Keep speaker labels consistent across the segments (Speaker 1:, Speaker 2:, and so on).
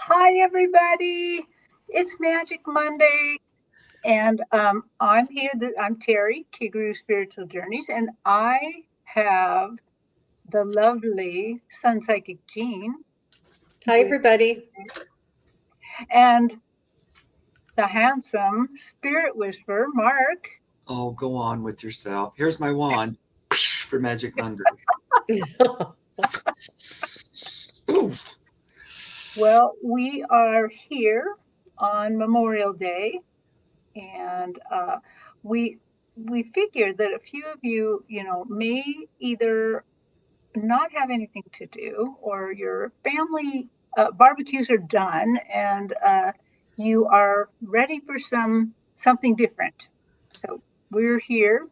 Speaker 1: Hi, everybody. It's Magic Monday, and I'm here. I'm Terry, Kigaru Spiritual Journeys, and I have the lovely SunPsychic Jean
Speaker 2: Hi,
Speaker 1: with,
Speaker 2: everybody.
Speaker 1: and the handsome Spirit Whisperer, Mark.
Speaker 3: Oh, go on with yourself. Here's my wand for Magic Monday. Poof.
Speaker 1: Well, we are here on Memorial Day, and we we figured that a few of you, may either not have anything to do, or your family barbecues are done, and you are ready for something different. So we're here.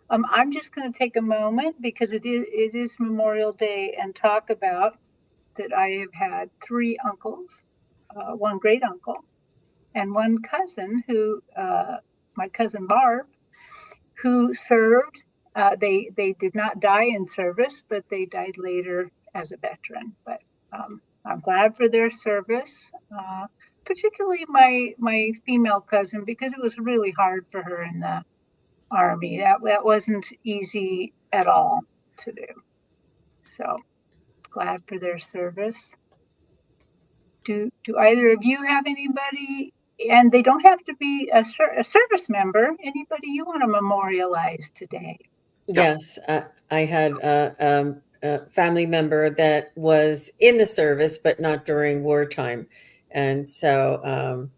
Speaker 1: I'm just going to take a moment because it is Memorial Day and talk about that I have had three uncles, one great uncle, and one cousin who, my cousin Barb, who served. They did not die in service, but they died later as a veteran. But I'm glad for their service, particularly my female cousin, because it was really hard for her in the army. That wasn't easy at all to do. So glad for their service. Do either of you have anybody? And they don't have to be a service member. Anybody you want to memorialize today?
Speaker 3: Yeah.
Speaker 2: Yes, I had a family member that was in the service, but not during wartime. And so,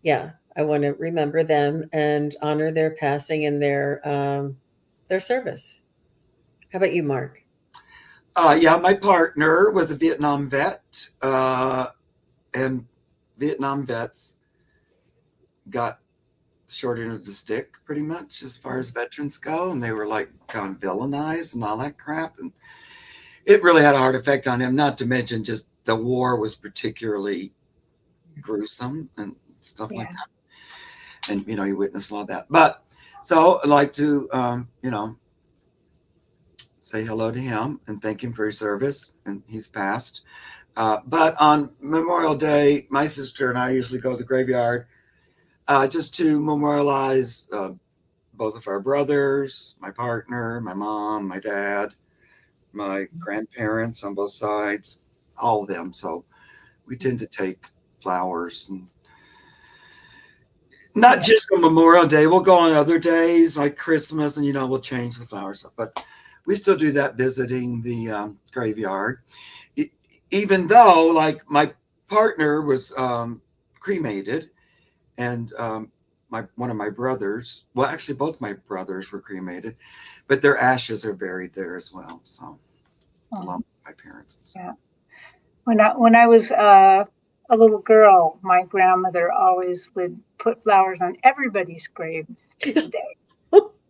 Speaker 2: yeah, I want to remember them and honor their passing and their service. How about you, Mark?
Speaker 3: Yeah, my partner was a Vietnam vet, and Vietnam vets got short end of the stick pretty much as far as veterans go, and they were like kind of villainized and all that crap. And it really had a hard effect on him, not to mention just the war was particularly gruesome and stuff like
Speaker 1: Yeah.
Speaker 3: that. And, you witnessed a lot of that. But so I'd like to, say hello to him and thank him for his service. And he's passed. But on Memorial Day, my sister and I usually go to the graveyard just to memorialize both of our brothers, my partner, my mom, my dad, my grandparents on both sides, all of them. So we tend to take flowers, and not
Speaker 1: Yeah.
Speaker 3: just on Memorial Day. We'll go on other days like Christmas, and we'll change the flowers. But we still do that visiting the graveyard, even though like my partner was cremated, and my one of my brothers, well, actually both my brothers were cremated, but their ashes are buried there as well. So along with my parents and stuff.
Speaker 1: Yeah. When I was a little girl, my grandmother always would put flowers on everybody's graves today.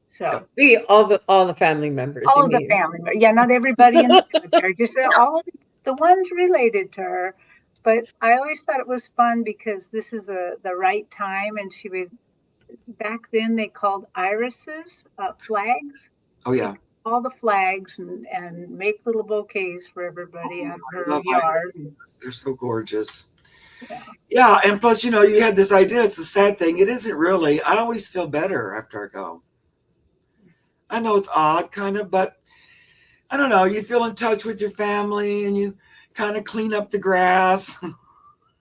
Speaker 1: So
Speaker 2: All the family members, you
Speaker 1: all of the
Speaker 2: mean?
Speaker 1: family, yeah, not everybody in the cemetery, just all of the ones related to her. But I always thought it was fun because this is the right time, and she would, back then they called irises flags.
Speaker 3: Oh
Speaker 1: Take
Speaker 3: yeah,
Speaker 1: all the flags and make little bouquets for everybody out of
Speaker 3: I
Speaker 1: her
Speaker 3: love
Speaker 1: yard.
Speaker 3: irises. They're so gorgeous.
Speaker 1: Yeah.
Speaker 3: Yeah, and plus, you have this idea. It's a sad thing. It isn't really. I always feel better after I go. I know it's odd, kind of, but I don't know. You feel in touch with your family, and you kind of clean up the grass,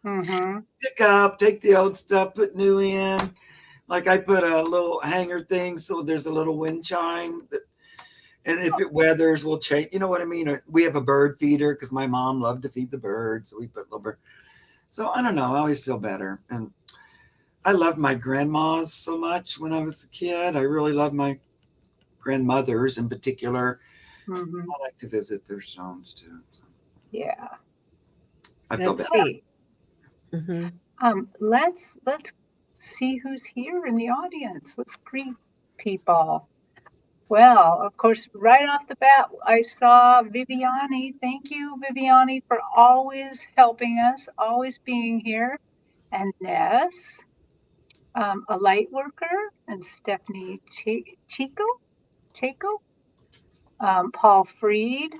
Speaker 1: Mm-hmm.
Speaker 3: pick up, take the old stuff, put new in. Like I put a little hanger thing so there's a little wind chime that, and if it weathers, we'll change. You know what I mean? We have a bird feeder because my mom loved to feed the birds, so we put little bird. So I don't know. I always feel better, and I loved my grandmas so much when I was a kid. I really loved my grandmothers in particular.
Speaker 1: Mm-hmm.
Speaker 3: I like to visit their stones too. So
Speaker 1: Yeah.
Speaker 3: I feel
Speaker 2: That's
Speaker 3: better.
Speaker 2: sweet. Hmm.
Speaker 1: Let's see who's here in the audience. Let's greet people. Well, of course, right off the bat, I saw Viviani. Thank you, Viviani, for always helping us, always being here. And Ness, a light worker, and Stephanie Chico, Paul Freed,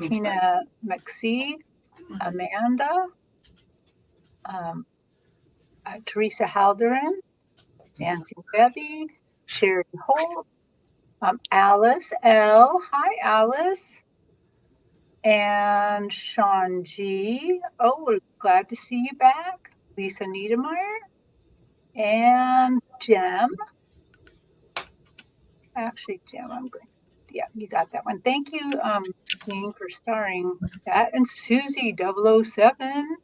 Speaker 1: Tina McSee, Amanda, um, Teresa Halderan, Nancy Bebby, Sherry Holt, Alice L. Hi, Alice. And Sean G. Oh, we're glad to see you back. Lisa Niedermeyer and Jem. Actually, Jem, I'm going. Yeah, you got that one. Thank you, Jean, for starring that. And Susie 007,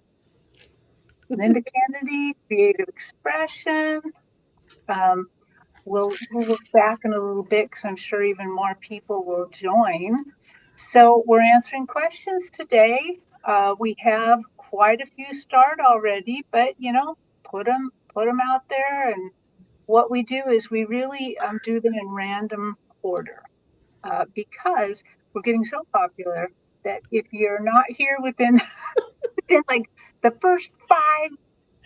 Speaker 1: Linda Kennedy, Creative Expression. Um, we'll look back in a little bit because I'm sure even more people will join. So we're answering questions today. We have quite a few start already, but put them out there. And what we do is we really do them in random order because we're getting so popular that if you're not here within like the first 5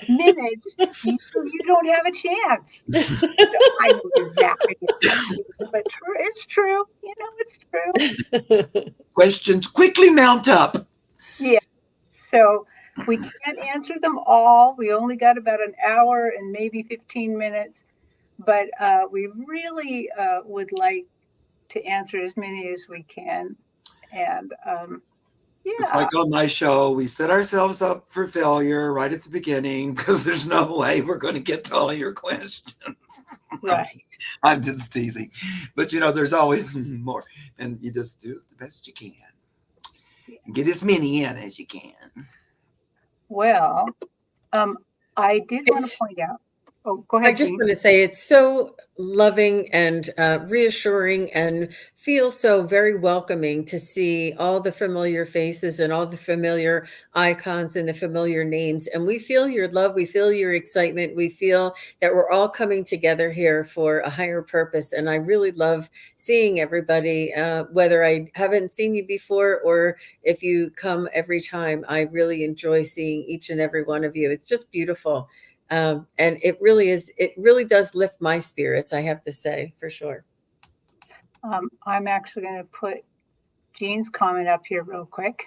Speaker 1: minutes, you don't have a chance. I know you're laughing at that, but true, it's true. It's true.
Speaker 3: Questions quickly mount up.
Speaker 1: Yeah. So we can't answer them all. We only got about an hour and maybe 15 minutes, but we really would like to answer as many as we can. And
Speaker 3: It's
Speaker 1: yeah,
Speaker 3: like on my show, we set ourselves up for failure right at the beginning because there's no way we're going to get to all your questions.
Speaker 1: right.
Speaker 3: I'm just teasing. But there's always more. And you just do the best you can. And get as many in as you can.
Speaker 1: Well, I did want to
Speaker 2: It's
Speaker 1: point out. Oh, go
Speaker 2: I
Speaker 1: ahead,
Speaker 2: just
Speaker 1: Jean.
Speaker 2: want to say it's so loving and reassuring and feels so very welcoming to see all the familiar faces and all the familiar icons and the familiar names. And we feel your love, we feel your excitement, we feel that we're all coming together here for a higher purpose. And I really love seeing everybody, whether I haven't seen you before or if you come every time. I really enjoy seeing each and every one of you. It's just beautiful. And it really does lift my spirits, I have to say, for sure.
Speaker 1: I'm actually going to put Jean's comment up here real quick.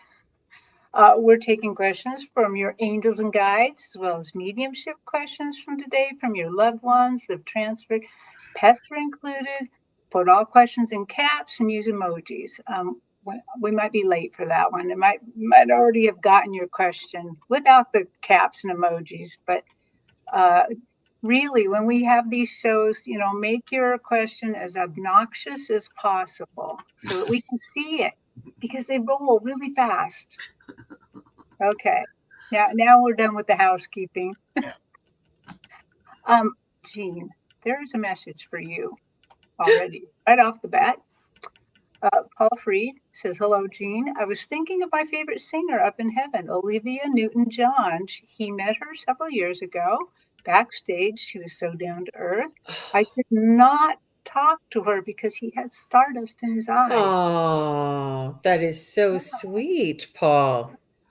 Speaker 1: We're taking questions from your angels and guides, as well as mediumship questions from today from your loved ones that have transferred. Pets are included. Put all questions in caps and use emojis. We might be late for that one. It might already have gotten your question without the caps and emojis, but really, when we have these shows, make your question as obnoxious as possible so that we can see it because they roll really fast. Okay. Now we're done with the housekeeping. Um, Jean, there is a message for you already, right off the bat. Paul Freed says, "Hello, Jean. I was thinking of my favorite singer up in heaven, Olivia Newton-John. He met her several years ago. Backstage, she was so down to earth. I could not talk to her because he had stardust in his eyes."
Speaker 2: Oh, that is so
Speaker 1: Yeah,
Speaker 2: sweet, Paul.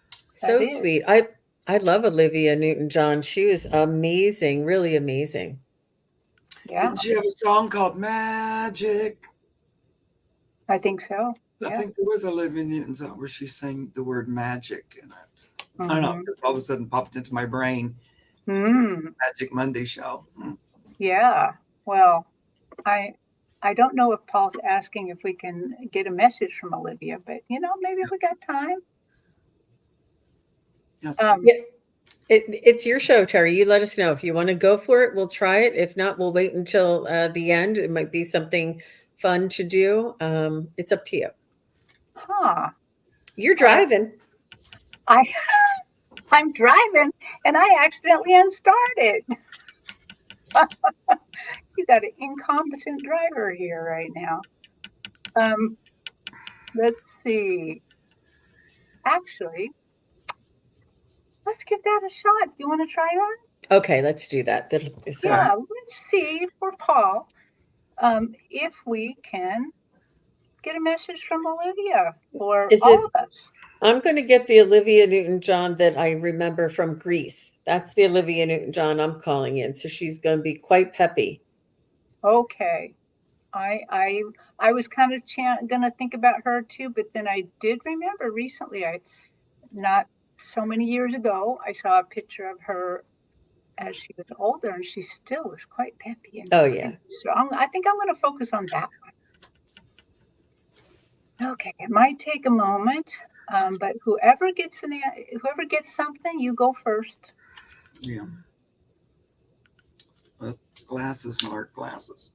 Speaker 1: that
Speaker 2: So
Speaker 1: is.
Speaker 2: sweet. I love Olivia Newton-John. She was amazing, really amazing.
Speaker 1: Yeah,
Speaker 3: Didn't she have a song called Magic?
Speaker 1: I think so.
Speaker 3: I
Speaker 1: Yeah.
Speaker 3: think there was a Olivia Newton song where she sang the word magic in it. I don't know,
Speaker 1: Mm-hmm.
Speaker 3: just all of a sudden popped into my brain.
Speaker 1: Mm,
Speaker 3: Magic Monday show.
Speaker 1: yeah. Well, I I don't know if Paul's asking if we can get a message from Olivia, but maybe if we got time.
Speaker 3: Yeah.
Speaker 1: Um,
Speaker 2: Yeah, it's your show, Terry. You let us know if you want to go for it. We'll try it. If not, we'll wait until the end. It might be something fun to do. It's up to you.
Speaker 1: huh.
Speaker 2: You're
Speaker 1: Uh,
Speaker 2: driving.
Speaker 1: I I'm driving and I accidentally unstarted. You got an incompetent driver here right now. Um, let's see. Actually, let's give that a shot. You want to try that?
Speaker 2: Okay, let's do that. So
Speaker 3: Okay.
Speaker 1: Yeah, let's see for Paul if we can get a message from Olivia for
Speaker 2: is
Speaker 1: all
Speaker 2: it?
Speaker 1: of us.
Speaker 2: I'm going to get the Olivia Newton-John that I remember from Greece. That's the Olivia Newton-John I'm calling in. So she's going to be quite peppy.
Speaker 1: Okay. I I I was kind of gonna think about her too, but then I did remember recently I not so many years ago, I saw a picture of her as she was older, and she still was quite peppy
Speaker 2: Oh,
Speaker 1: and
Speaker 2: yeah.
Speaker 1: strong. I think I'm going to focus on that one. Okay, it might take a moment, but whoever gets something, you go first.
Speaker 3: Yeah. Glasses, Mark, glasses.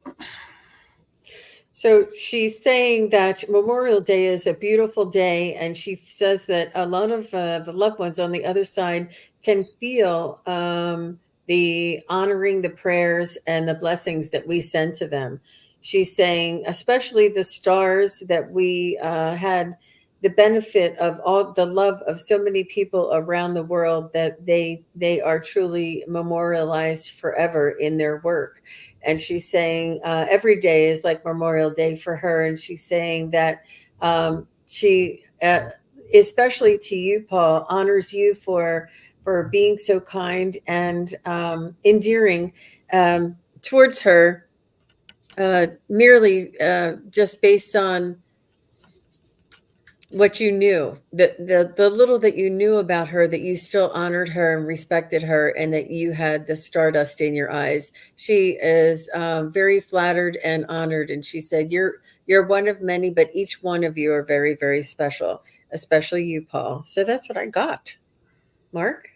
Speaker 2: So she's saying that Memorial Day is a beautiful day, and she says that a lot of the loved ones on the other side can feel the honoring, the prayers, and the blessings that we send to them. She's saying, especially the stars, that we had the benefit of all the love of so many people around the world, that they are truly memorialized forever in their work. And she's saying every day is like Memorial Day for her. And she's saying that she, especially to you, Paul, honors you for being so kind and endearing towards her, merely just based on what you knew, the little that you knew about her, that you still honored her and respected her, and that you had the stardust in your eyes. She is very flattered and honored, and she said, you're one of many, but each one of you are very, very special, especially you, Paul. So that's what I got. Mark.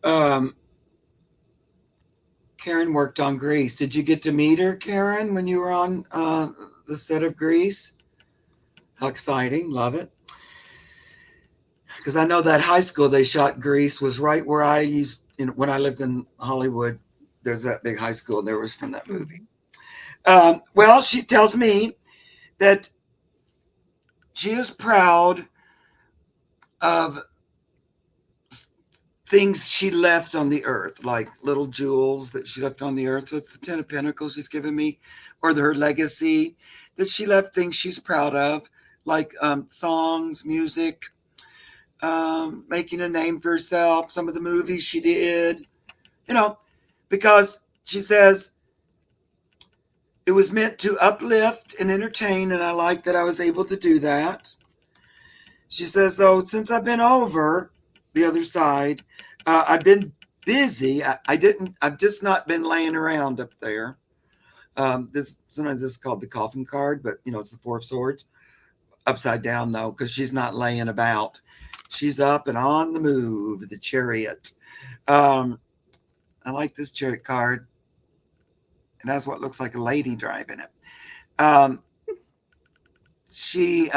Speaker 3: Um, Karen worked on Grease. Did you get to meet her, Karen, when you were on the set of Grease? How exciting! Love it. Because I know that high school they shot Grease was right where I used, when I lived in Hollywood. There's that big high school. There was from that movie. Well, she tells me that she is proud of things she left on the earth, like little jewels that she left on the earth. So it's the Ten of Pentacles she's given me, or her legacy, that she left things she's proud of, like songs, music, making a name for herself, some of the movies she did, you know, because she says it was meant to uplift and entertain, and I like that I was able to do that. She says, though, since I've been over the other side, I've been busy. I've just not been laying around up there. Sometimes this is called the coffin card, but it's the Four of Swords. Upside down, though, because she's not laying about. She's up and on the move, the Chariot. I like this Chariot card. It has what looks like a lady driving it. Um, she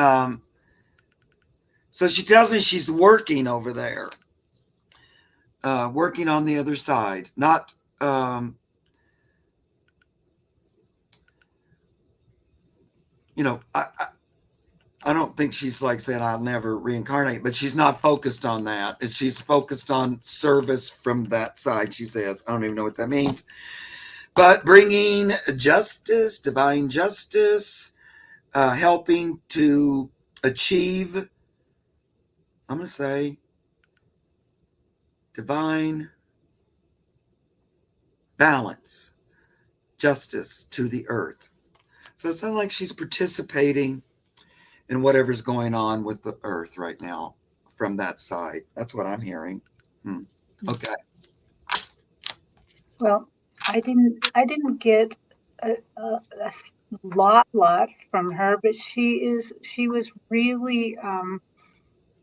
Speaker 3: so she tells me she's working over there, working on the other side. Not I don't think she's like saying I'll never reincarnate, but she's not focused on that. She's focused on service from that side. She says, I don't even know what that means, but bringing justice, divine justice, helping to achieve, I'm going to say, divine balance, justice to the earth. So it sounds like she's participating in whatever's going on with the earth right now from that side. That's what I'm hearing. Okay.
Speaker 1: Well, I didn't get a lot from her, but she was really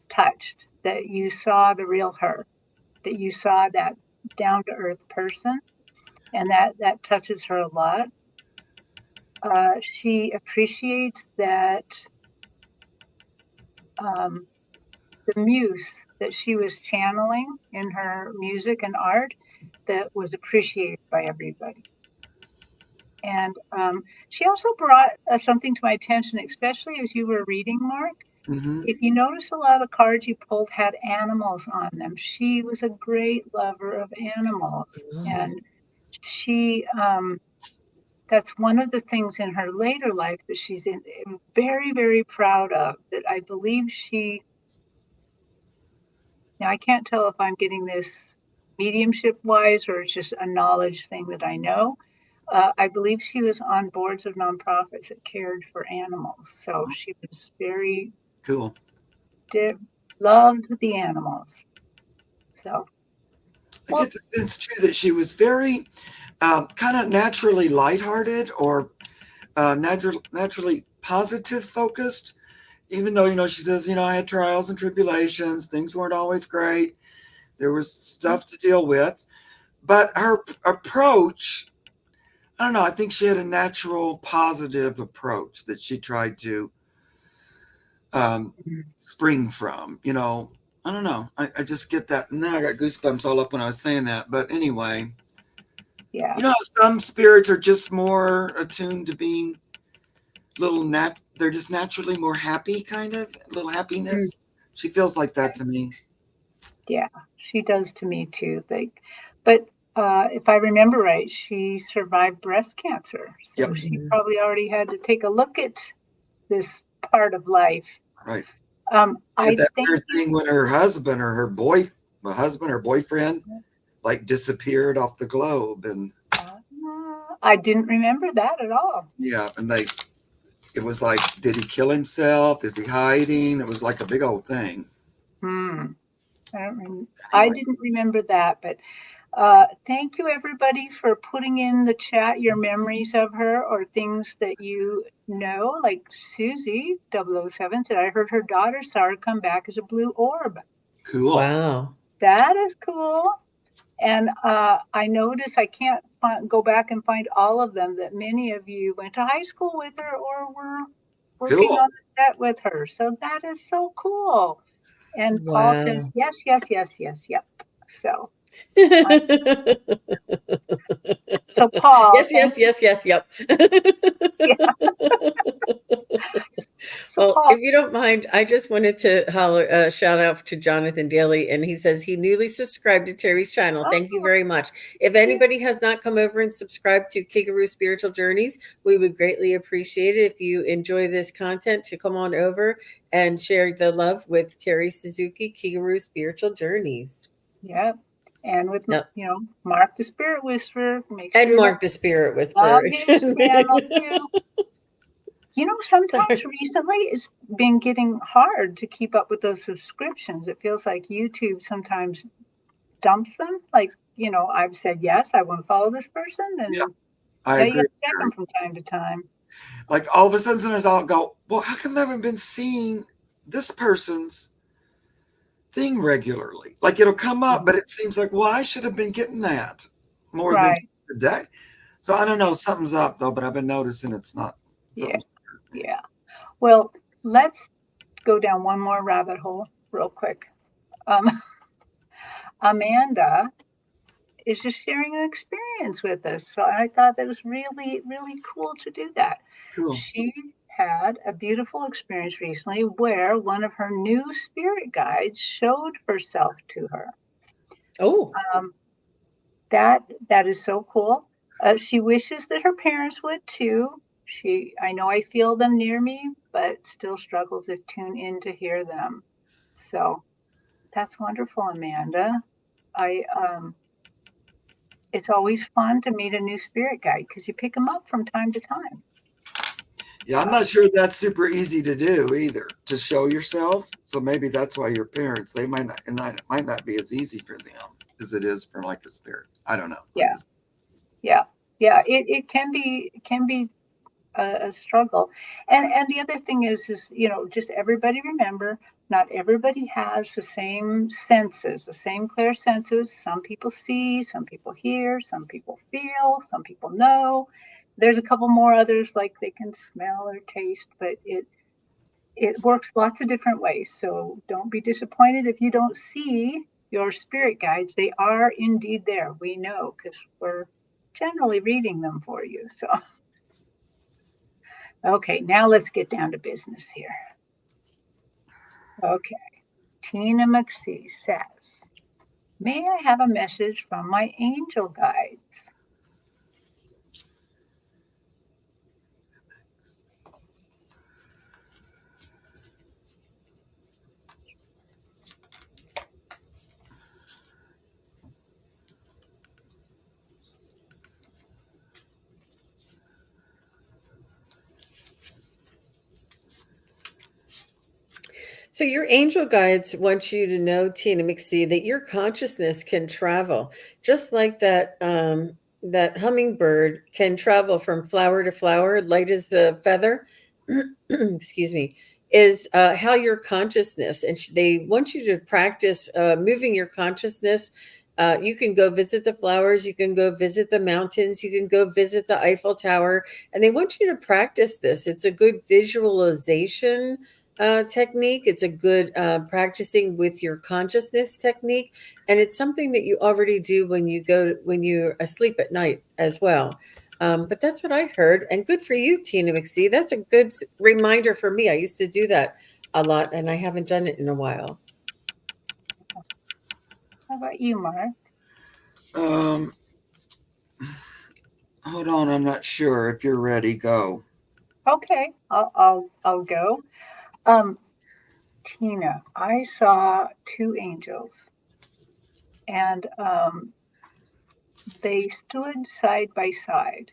Speaker 1: touched that you saw the real her, that you saw that down to earth person, and that touches her a lot. She appreciates that um, the muse that she was channeling in her music and art, that was appreciated by everybody. And she also brought something to my attention, especially as you were reading, Mark.
Speaker 3: Mm-hmm.
Speaker 1: If you notice, a lot of the cards you pulled had animals on them. She was a great lover of animals. And she, that's one of the things in her later life that she's very, very proud of. That I believe now I can't tell if I'm getting this mediumship wise or it's just a knowledge thing that I know. I believe she was on boards of nonprofits that cared for animals. So she was very
Speaker 3: Cool.
Speaker 1: loved the animals. So,
Speaker 3: I
Speaker 1: well,
Speaker 3: get the sense too that she was very kind of naturally lighthearted or naturally positive focused. Even though she says I had trials and tribulations, things weren't always great. There was stuff to deal with, but her approach, I don't know. I think she had a natural positive approach that she tried to spring from. I don't know. I just get that. Now I got goosebumps all up when I was saying that. But anyway,
Speaker 1: yeah.
Speaker 3: some spirits are just more attuned to being they're just naturally more happy, kind of little
Speaker 1: Mm,
Speaker 3: happiness. She feels like that to me.
Speaker 1: yeah, she does to me too. But if I remember right, she survived breast cancer, so
Speaker 3: Yep.
Speaker 1: she probably already had to take a look at this part of life.
Speaker 3: Right. She had
Speaker 1: I
Speaker 3: that
Speaker 1: thank
Speaker 3: weird
Speaker 1: you.
Speaker 3: thing when her husband or my husband or boyfriend, like disappeared off the globe, and
Speaker 1: I didn't remember that at all.
Speaker 3: yeah, and it was like, did he kill himself? Is he hiding? It was like a big old thing.
Speaker 1: Hmm. I
Speaker 3: Anyway,
Speaker 1: didn't remember that, but thank you everybody for putting in the chat your memories of her or things that you know. Like Susie 007 said, I heard her daughter saw her come back as a blue orb.
Speaker 3: cool.
Speaker 2: Wow.
Speaker 1: That is cool. And I notice I can't go back and find all of them that many of you went to high school with her or were working
Speaker 3: Cool.
Speaker 1: on the set with her. So that is so cool. And Paul says,
Speaker 2: Wow.
Speaker 1: yes, yes, yes, yes, yep. So, uh,
Speaker 2: Yes,
Speaker 1: so Paul, thank
Speaker 2: yes, yes, yes, yep.
Speaker 1: you. So
Speaker 2: Well,
Speaker 1: Paul,
Speaker 2: if you don't mind, I just wanted to shout out to Jonathan Daly, and he says he newly subscribed to Terry's channel. Thank you
Speaker 1: oh,
Speaker 2: very much. If
Speaker 1: yeah,
Speaker 2: anybody has not come over and subscribed to Kigaru Spiritual Journeys, we would greatly appreciate it if you enjoy this content to come on over and share the love with Terry Suzuki, Kigaru Spiritual Journeys.
Speaker 1: yeah. And with,
Speaker 2: Yep.
Speaker 1: Mark the Spirit Whisperer, make
Speaker 2: And
Speaker 1: sure to
Speaker 2: Mark the Spirit
Speaker 1: love
Speaker 2: Whisperer.
Speaker 1: his channel too. Sometimes
Speaker 2: Sorry.
Speaker 1: recently it's been getting hard to keep up with those subscriptions. It feels like YouTube sometimes dumps them. Like, I've said, yes, I want to follow this person.
Speaker 3: Yeah,
Speaker 1: And
Speaker 3: I
Speaker 1: yeah, you
Speaker 3: agree.
Speaker 1: check them from time to time.
Speaker 3: Like all of a sudden, sometimes I'll go, well, how come I haven't been seeing this person's thing regularly? Like it'll come up, but it seems like, well, I should have been getting that more than
Speaker 1: Right.
Speaker 3: today. So I don't know, something's up though, but I've been noticing it's not
Speaker 1: Yeah.
Speaker 3: something.
Speaker 1: Yeah. Well, let's go down one more rabbit hole real quick. Um, Amanda is just sharing an experience with us. So I thought that was really, really cool to do that.
Speaker 3: Cool.
Speaker 1: She had a beautiful experience recently where one of her new spirit guides showed herself to her.
Speaker 2: Oh,
Speaker 1: Um, that is so cool. She wishes that her parents would too. I know I feel them near me, but still struggle to tune in to hear them. So that's wonderful, Amanda. I It's always fun to meet a new spirit guide because you pick them up from time to time.
Speaker 3: Yeah, I'm not sure that's super easy to do either, to show yourself. So maybe that's why your parents, they might not, and it might not be as easy for them as it is for like a spirit. I don't know.
Speaker 1: Yeah, yeah, yeah. It can be a struggle, and the other thing is just everybody remember, not everybody has the same senses, the same clear senses. Some people see, some people hear, some people feel, some people know. There's a couple more others like they can smell or taste, but it works lots of different ways. So don't be disappointed if you don't see your spirit guides. They are indeed there. We know because we're generally reading them for you. So, okay, now let's get down to business here. Okay, Tina McSee says, may I have a message from my angel guides?
Speaker 2: so So your angel guides want you to know, Tina McSee, that your consciousness can travel, just like that hummingbird can travel from flower to flower, light as the feather. Excuse me. Is how your consciousness, and they want you to practice moving your consciousness. You can go visit the flowers, you can go visit the mountains, you can go visit the Eiffel Tower, and they want you to practice this. It's a good visualization technique. It's a good practicing with your consciousness technique, and it's something that you already do when you're asleep at night as well. But that's what I heard, and good for you, Tina McSee. That's a good reminder for me. I used to do that a lot, and I haven't done it in a while.
Speaker 1: How about you, Mark?
Speaker 3: Um, hold on, I'm not sure. If you're ready, go.
Speaker 1: Okay, I'll go. Um, Tina, I saw two angels, and they stood side by side,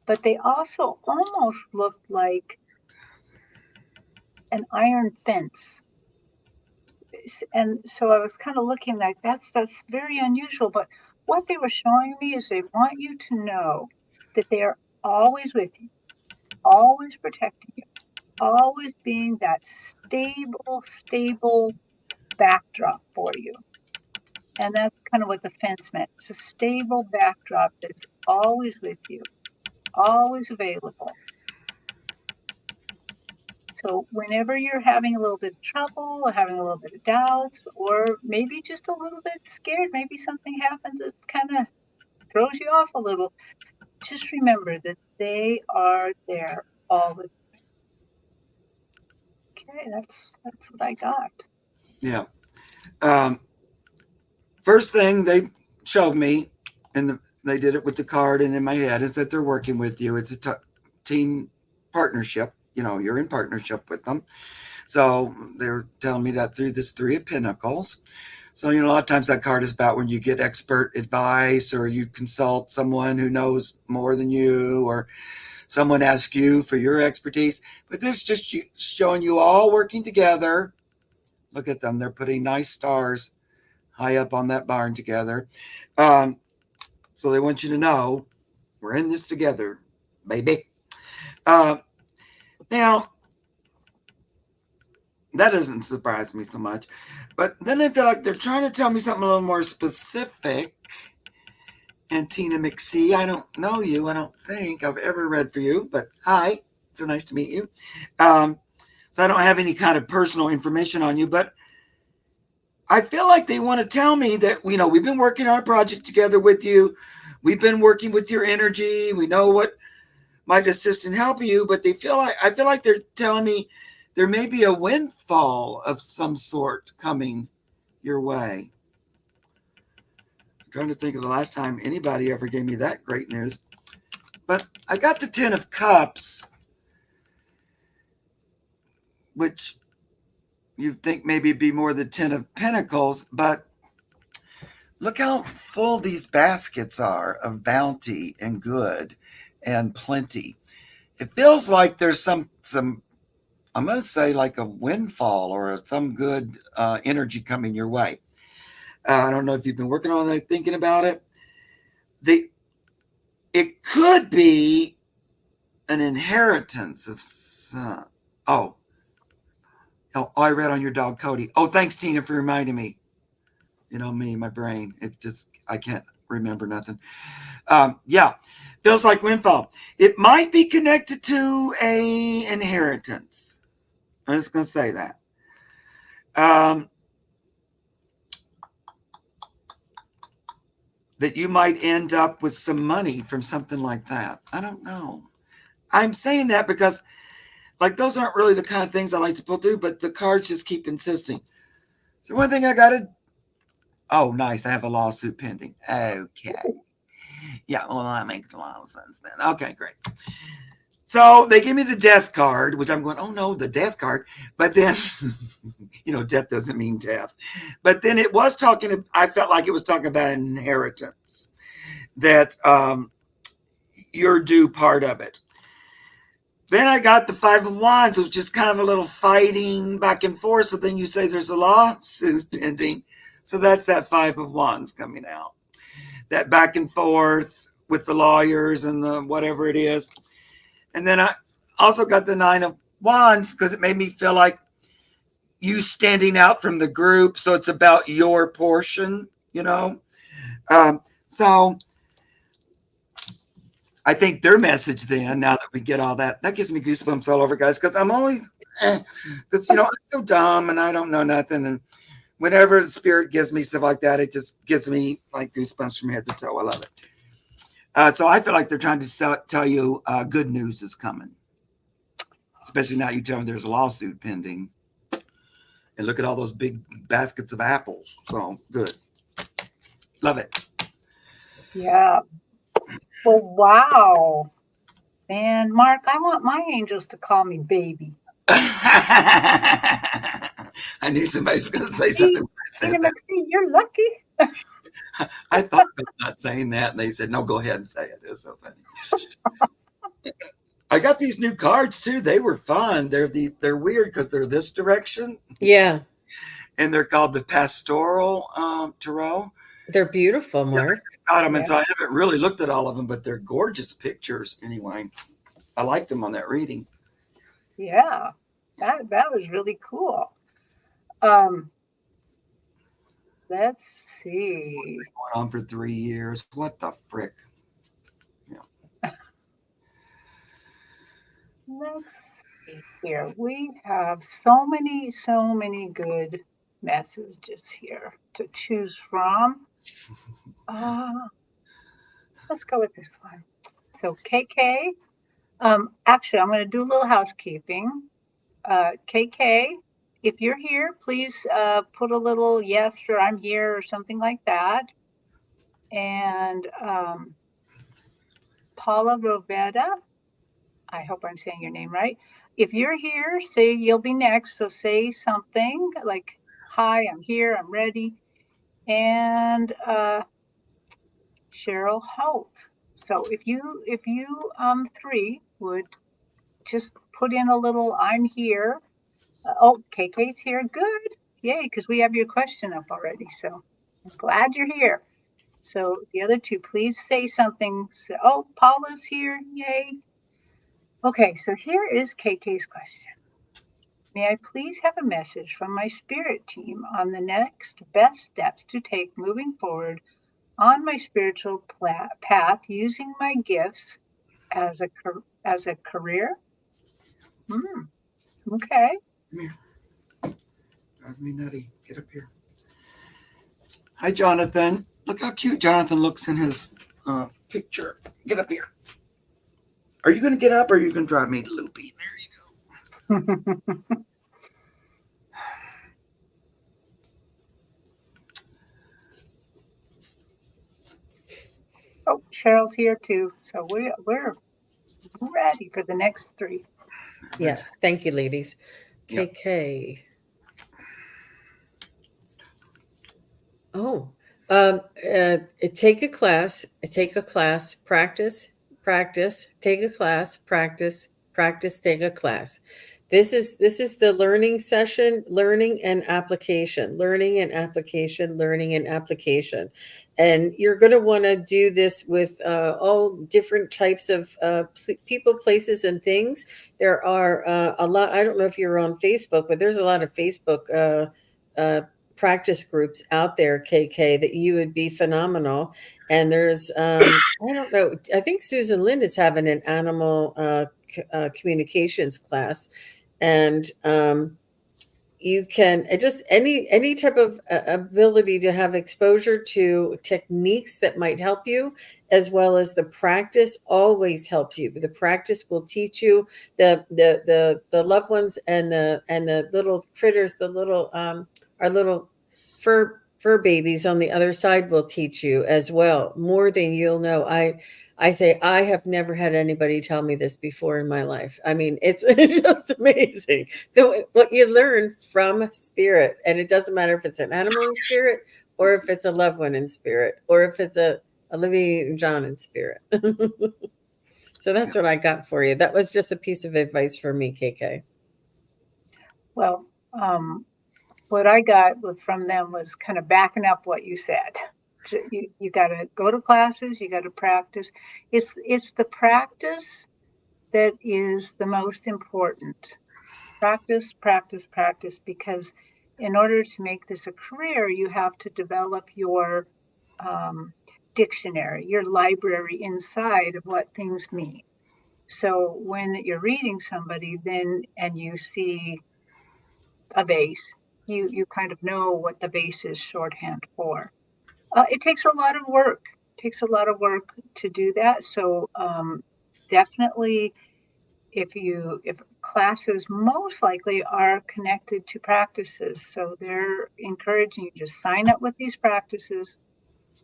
Speaker 1: but they also almost looked like an iron fence. And so I was kind of looking like that's very unusual. But what they were showing me is they want you to know that they are always with you, always protecting you, always being that stable backdrop for you. And that's kind of what the fence meant. It's a stable backdrop that's always with you, always available. So whenever you're having a little bit of trouble or having a little bit of doubts, or maybe just a little bit scared, maybe something happens that kind of throws you off a little, just remember that they are there all the time. Okay, that's what I got.
Speaker 3: Yeah. Um, First thing they showed me, and they did it with the card and in my head, is that they're working with you. It's a team partnership. You know, you're in partnership with them. So they're telling me that through this Three of Pentacles. So, you know, a lot of times that card is about when you get expert advice or you consult someone who knows more than you or someone asks you for your expertise. But this is just showing you all working together. Look at them. They're putting nice stars high up on that barn together. Um, so they want you to know we're in this together, baby. Uh, Now, that doesn't surprise me so much. But then I feel like they're trying to tell me something a little more specific. And Tina McSee, I don't know you. I don't think I've ever read for you, but hi. So nice to meet you. So I don't have any kind of personal information on you, but I feel like they want to tell me that, you know, we've been working on a project together with you. We've been working with your energy. We know what might assist in helping you, but I feel like they're telling me there may be a windfall of some sort coming your way. I'm trying to think of the last time anybody ever gave me that great news. But I got the Ten of Cups, which you'd think maybe be more the Ten of Pentacles, but look how full these baskets are of bounty and good and plenty. It feels like there's some I'm going to say like a windfall or some good energy coming your way. I don't know if you've been working on it, thinking about it. It could be an inheritance of some. Oh, I read on your dog Cody. Oh, thanks Tina for reminding me. You know me, my brain. I can't remember nothing. Yeah, feels like windfall. It might be connected to a inheritance. I'm just going to say that. Um, that you might end up with some money from something like that. I don't know. I'm saying that because, like, those aren't really the kind of things I like to pull through, but the cards just keep insisting. So, one thing I got to. Oh, nice. I have a lawsuit pending. Okay. Yeah, well, that makes a lot of sense then. Okay, great. So they give me the death card, which I'm going, oh no, the death card. But then, you know, death doesn't mean death. But then it was talking, I felt like it was talking about an inheritance, that you're due part of it. Then I got the Five of Wands, which is kind of a little fighting back and forth. So then you say there's a lawsuit pending. So that's that Five of Wands coming out. That back and forth with the lawyers and the whatever it is. And then I also got the Nine of Wands because it made me feel like you standing out from the group. So it's about your portion, you know. So I think their message then, now that we get all that, that gives me goosebumps all over, guys, because I'm always, because, I'm so dumb and I don't know nothing. And whenever the spirit gives me stuff like that, it just gives me like goosebumps from head to toe. I love it. So I feel like they're trying to tell you good news is coming, especially now you tell me there's a lawsuit pending. And look at all those big baskets of apples. So good. Love it.
Speaker 1: Yeah. Well, wow. Man, Mark, I want my angels to call me baby.
Speaker 3: I knew somebody was going to say
Speaker 1: See,
Speaker 3: something when I said
Speaker 1: Tina
Speaker 3: that.
Speaker 1: McPhee, you're lucky.
Speaker 3: I thought about not saying that, and they said, no, go ahead and say it. It's so funny. I got these new cards too. They were fun. They're weird because they're this direction,
Speaker 2: Yeah,
Speaker 3: and they're called the Pastoral Tarot.
Speaker 2: they're beautiful,
Speaker 3: Yeah,
Speaker 2: Mark.
Speaker 3: I got them, and
Speaker 1: Yeah.
Speaker 3: so I haven't really looked at all of them, but they're gorgeous pictures anyway. I liked them on that reading.
Speaker 1: Yeah. That was really cool. Um, let's see.
Speaker 3: Going on for 3 years. What the frick? Yeah.
Speaker 1: Let's see here. We have so many good messages here to choose from. Uh, let's go with this one. So KK, actually, I'm going to do a little housekeeping. KK, if you're here, please put a little yes or I'm here or something like that. And Paula Roveda, I hope I'm saying your name right. If you're here, say you'll be next. So say something like, "Hi, I'm here. I'm ready." And Cheryl Holt. So if you three would just put in a little "I'm here." Oh, KK's here. Good. Yay, because we have your question up already. So I'm glad you're here. So the other two, please say something. So, oh, Paula's here. Yay. Okay, so here is KK's question. May I please have a message from my spirit team on the next best steps to take moving forward on my spiritual path using my gifts as a career? Hmm. Okay.
Speaker 3: Come here. Drive me nutty. Get up here. Hi, Jonathan. Look how cute Jonathan looks in his picture. Get up here. Are you going to get up or are you going to drive me loopy? There you go.
Speaker 1: Oh, Cheryl's here too. So we're ready for the next three.
Speaker 2: Yes, thank you, ladies.
Speaker 3: Yep.
Speaker 2: KK. Oh, take a class, practice, take a class, practice, take a class. This is the learning session, learning and application, learning and application, learning and application. And you're going to want to do this with all different types of people, places, and things. There are a lot. I don't know if you're on Facebook, but there's a lot of Facebook uh, practice groups out there, KK, that you would be phenomenal. And there's, I don't know, I think Susan Lind is having an animal communications class. And you can just any type of ability to have exposure to techniques that might help you, as well as the practice always helps you. The practice will teach you the loved ones and the little critters, the little our little fur babies on the other side will teach you as well, more than you'll know. I say I have never had anybody tell me this before in my life. I mean, it's just amazing. So what you learn from spirit, and it doesn't matter if it's an animal in spirit, or if it's a loved one in spirit, or if it's a living John in spirit. So that's what I got for you. That was just a piece of advice for me, KK.
Speaker 1: Well, what I got from them was kind of backing up what you said. You got to go to classes. You got to practice. It's the practice that is the most important. Practice, practice, practice. Because in order to make this a career, you have to develop your dictionary, your library inside of what things mean. So when you're reading somebody, then and you see a vase, you kind of know what the vase is shorthand for. It takes a lot of work. It takes a lot of work to do that. So definitely, if classes most likely are connected to practices, so they're encouraging you to sign up with these practices.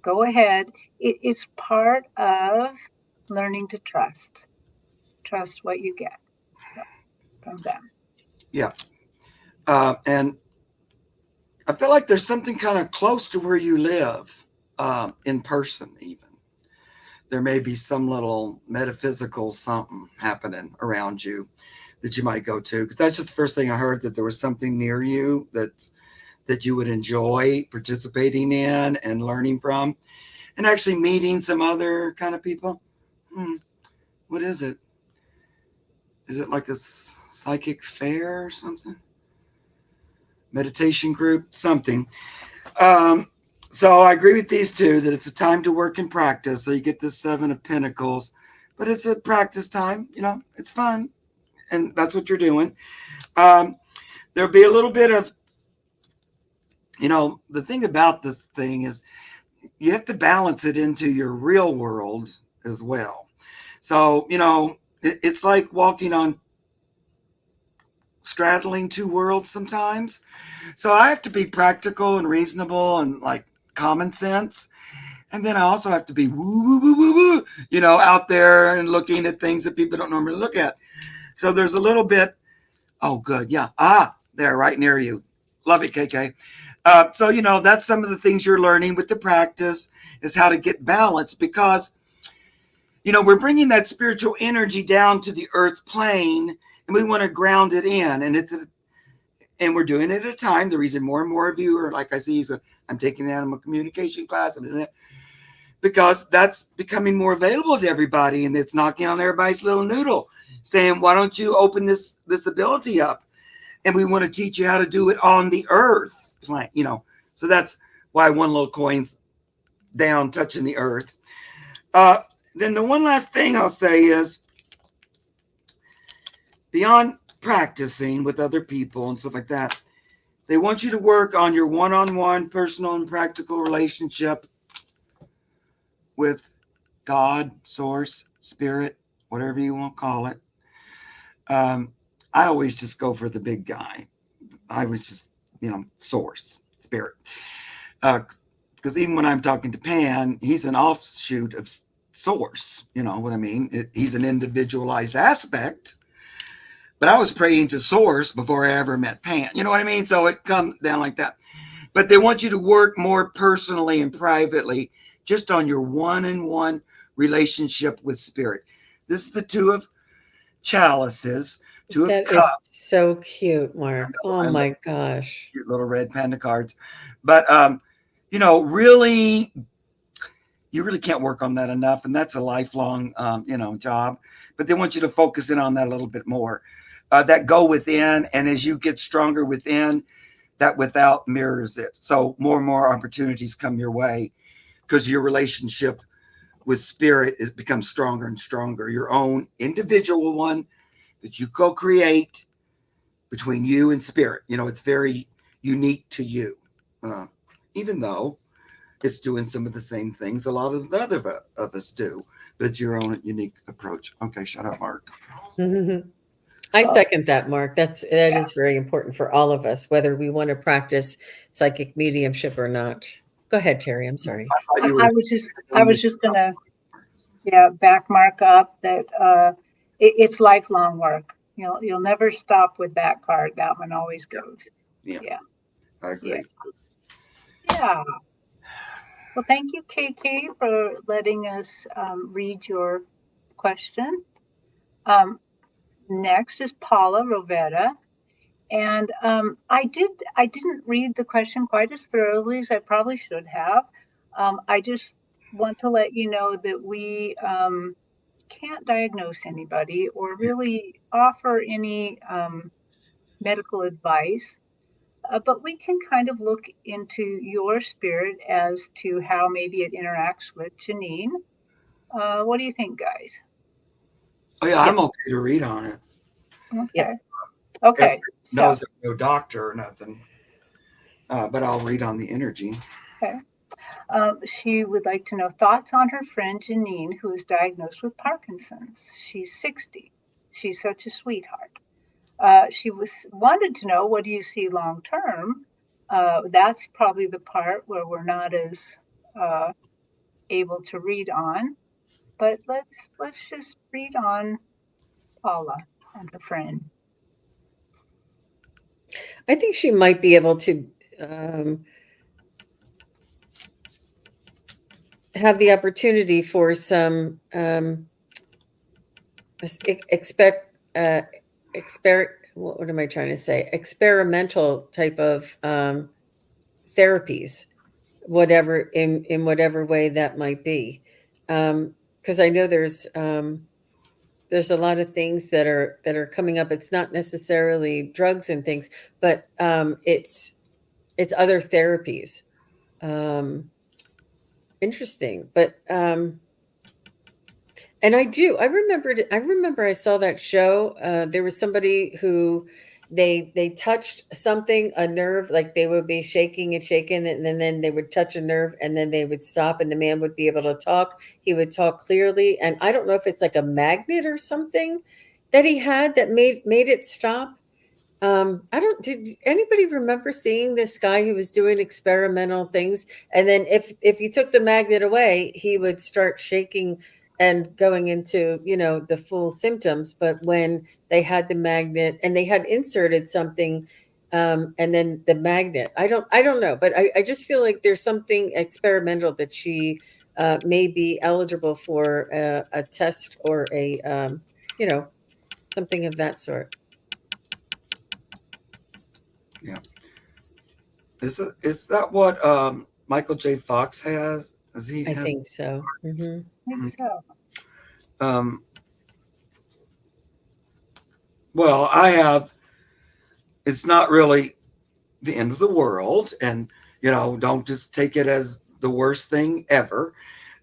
Speaker 1: Go ahead. It's part of learning to trust what you get from them.
Speaker 3: Yeah. And I feel like there's something kind of close to where you live, in person, even. There may be some little metaphysical something happening around you that you might go to. Because that's just the first thing I heard, that there was something near you that you would enjoy participating in and learning from, and actually meeting some other kind of people. What is it? Is it like a psychic fair or something? Meditation group, something. Um, so I agree with these two that it's a time to work and practice. So you get this Seven of Pentacles, but it's a practice time. It's fun, and that's what you're doing. There'll be a little bit of, the thing about this thing is you have to balance it into your real world as well. So, it's like walking on straddling two worlds sometimes. So I have to be practical and reasonable and like common sense. And then I also have to be woo, woo, woo, woo, woo, out there and looking at things that people don't normally look at. So there's a little bit. Oh, good. Yeah. There, right near you. Love it, KK. So, that's some of the things you're learning with the practice, is how to get balance, because, we're bringing that spiritual energy down to the earth plane, and we want to ground it in. And we're doing it at a time. The reason more and more of you are, like I see, I'm taking an animal communication class, because that's becoming more available to everybody, and it's knocking on everybody's little noodle, saying, why don't you open this ability up? And we want to teach you how to do it on the earth plane, So that's why one little coin's down touching the earth. Then the one last thing I'll say is, beyond practicing with other people and stuff like that, they want you to work on your one-on-one personal and practical relationship with God, source, spirit, whatever you want to call it. I always just go for the big guy. I was just, source, spirit. Because even when I'm talking to Pan, he's an offshoot of source. You know what I mean? He's an individualized aspect. But I was praying to source before I ever met Pan. You know what I mean? So it comes down like that. But they want you to work more personally and privately, just on your one-on-one relationship with spirit. This is the Two of Chalices, Two of
Speaker 2: That
Speaker 3: Cups.
Speaker 2: is so cute, Mark. Oh my gosh.
Speaker 3: Cute little red panda cards. But, really, you really can't work on that enough. And that's a lifelong, job. But they want you to focus in on that a little bit more. That go within. And as you get stronger within, that without mirrors it. So more and more opportunities come your way, because your relationship with spirit becomes stronger and stronger. Your own individual one that you co-create between you and spirit. It's very unique to you, even though it's doing some of the same things a lot of the other of us do, but it's your own unique approach. Okay, shut up, Mark.
Speaker 2: I second that, Mark. That is very important for all of us, whether we want to practice psychic mediumship or not. Go ahead, Terry. I'm sorry.
Speaker 1: I was just gonna back Mark up that it's lifelong work. You'll never stop with that card. That one always goes.
Speaker 3: Yeah. I agree.
Speaker 1: Yeah. Well, thank you, KK, for letting us read your question. Um, Next is Paula Rovetta. And I didn't read the question quite as thoroughly as I probably should have. I just want to let you know that we can't diagnose anybody or really offer any medical advice, but we can kind of look into your spirit as to how maybe it interacts with Janine. What do you think, guys?
Speaker 3: Oh yeah,
Speaker 2: Yep.
Speaker 3: I'm okay to read on it.
Speaker 1: Okay.
Speaker 2: Yep.
Speaker 1: Okay.
Speaker 3: Everybody
Speaker 1: So,
Speaker 3: knows I'm no doctor or nothing, but I'll read on the energy.
Speaker 1: okay. She would like to know thoughts on her friend Janine, who is diagnosed with Parkinson's. She's 60. She's such a sweetheart. She was wanted to know, what do you see long term? That's probably the part where we're not as uh, able to read on. But let's just read on Paula and her friend.
Speaker 2: I think she might be able to um, have the opportunity for some expect what am I trying to say? Experimental type of therapies, whatever in whatever way that might be. Because I know there's a lot of things that are coming up. It's not necessarily drugs and things, but it's other therapies. Um, Interesting, but and I remember I saw that show. There was somebody who they touched something, a nerve, like they would be shaking and shaking, and then they would touch a nerve, and then they would stop, and the man would be able to talk. He would talk clearly, and I don't know if it's like a magnet or something that he had that made it stop. I don't did anybody remember seeing this guy who was doing experimental things, and then if you took the magnet away, he would start shaking and going into, the full symptoms. But when they had the magnet and they had inserted something, and then the magnet, I don't know, but I just feel like there's something experimental that she may be eligible for a test or you know, something of that sort.
Speaker 3: Yeah, is that what Michael J. Fox has? Does he
Speaker 2: I
Speaker 3: have?
Speaker 2: think so. Hmm.
Speaker 1: I think so.
Speaker 3: Um, well, I have. It's not really the end of the world, and don't just take it as the worst thing ever.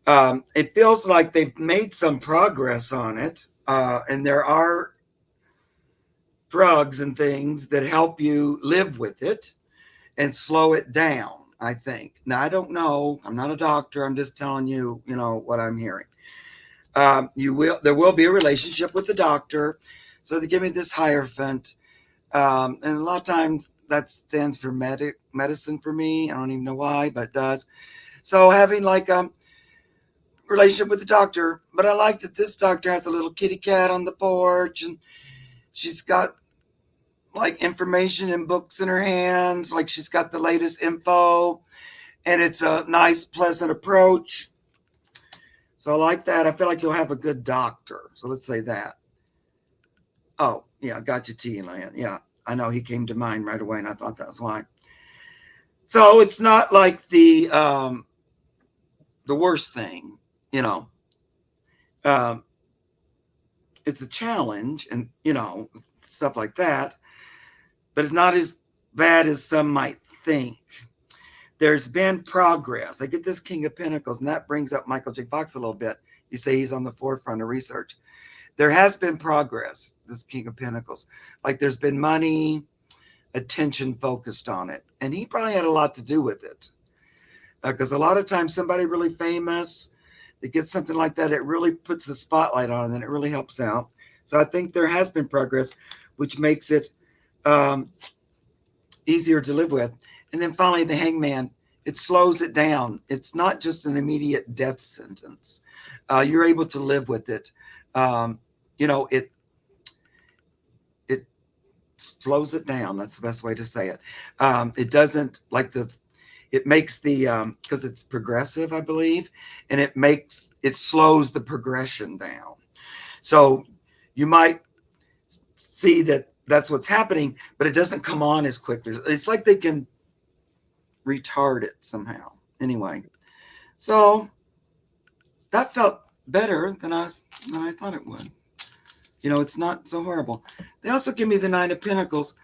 Speaker 3: It feels like they've made some progress on it, and there are drugs and things that help you live with it and slow it down. I think. Now I don't know. I'm not a doctor. I'm just telling you, what I'm hearing. There will be a relationship with the doctor, so they give me this Hierophant, and a lot of times that stands for medicine for me. I don't even know why, but it does. So having like a relationship with the doctor, but I like that this doctor has a little kitty cat on the porch, and she's got like information and books in her hands, like she's got the latest info, and it's a nice, pleasant approach. So I like that. I feel like you'll have a good doctor. So let's say that. Oh, yeah, got you, T Land. Yeah, I know he came to mind right away, and I thought that was why. So it's not like the worst thing, you know. Um, it's a challenge, and stuff like that, but it's not as bad as some might think. There's been progress. I get this King of Pentacles, and that brings up Michael J. Fox a little bit. You say he's on the forefront of research. There has been progress, this King of Pentacles. Like there's been money, attention focused on it. And he probably had a lot to do with it. Because a lot of times somebody really famous that gets something like that, it really puts the spotlight on it and it really helps out. So I think there has been progress, which makes it um, easier to live with. And then finally, the Hangman, it slows it down. It's not just an immediate death sentence. You're able to live with it. Um, it slows it down. That's the best way to say it. It doesn't like it makes the because it's progressive, I believe, and it slows the progression down. So you might see that that's what's happening, but it doesn't come on as quick. It's like they can retard it somehow. Anyway, so that felt better than I thought it would. It's not so horrible. They also give me the Nine of Pentacles,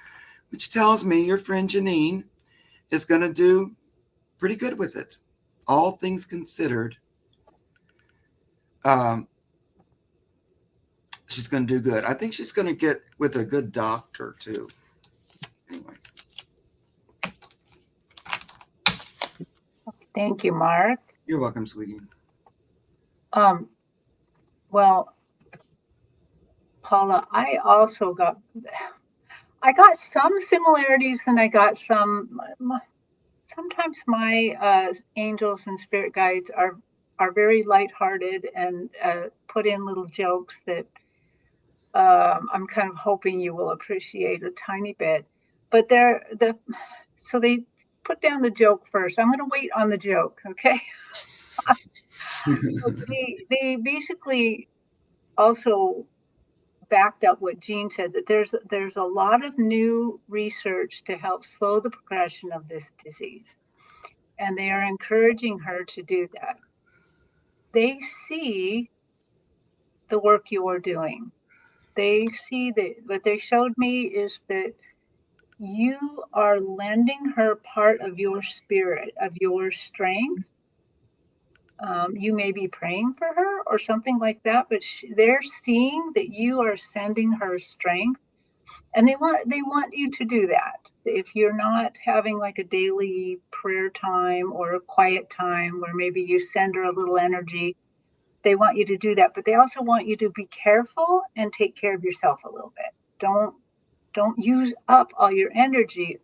Speaker 3: which tells me your friend Janine is going to do pretty good with it. All things considered, she's going to do good. I think she's going to get with a good doctor too. Anyway.
Speaker 1: Thank you, Mark.
Speaker 3: You're welcome, sweetie.
Speaker 1: Well, Paula, I got some similarities and I got some. Sometimes my angels and spirit guides are very lighthearted and put in little jokes that I'm kind of hoping you will appreciate a tiny bit. But so they put down the joke first. I'm going to wait on the joke, okay? They basically also backed up what Jean said, that there's a lot of new research to help slow the progression of this disease, and they are encouraging her to do that. They see the work you are doing. They see that what they showed me is that you are lending her part of your spirit, of your strength. You may be praying for her or something like that, but they're seeing that you are sending her strength, and they want you to do that. If you're not having like a daily prayer time or a quiet time where maybe you send her a little energy, they want you to do that. But they also want you to be careful and take care of yourself a little bit. Don't use up all your energy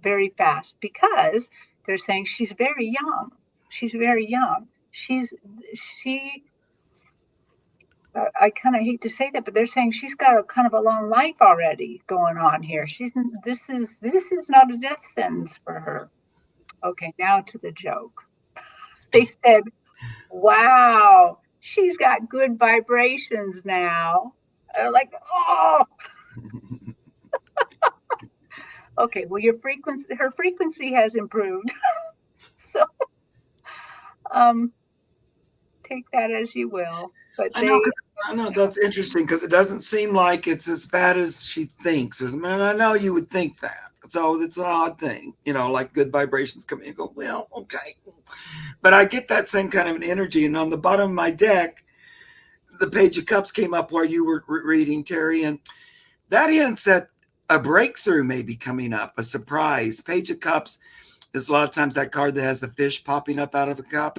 Speaker 1: very fast, because they're saying she's very young. She's very young. She I kind of hate to say that, but they're saying she's got a kind of a long life already going on here. This is not a death sentence for her. Okay, now to the joke. They said, "Wow, she's got good vibrations now." Like, oh, okay. Well, her frequency has improved. So, um, take that as you will. But
Speaker 3: I know that's interesting because it doesn't seem like it's as bad as she thinks. I know you would think that. So it's an odd thing, like good vibrations come in and go, well, okay. But I get that same kind of an energy. And on the bottom of my deck, the Page of Cups came up while you were reading, Terry. And that hints at a breakthrough may be coming up, a surprise. Page of Cups is a lot of times that card that has the fish popping up out of a cup.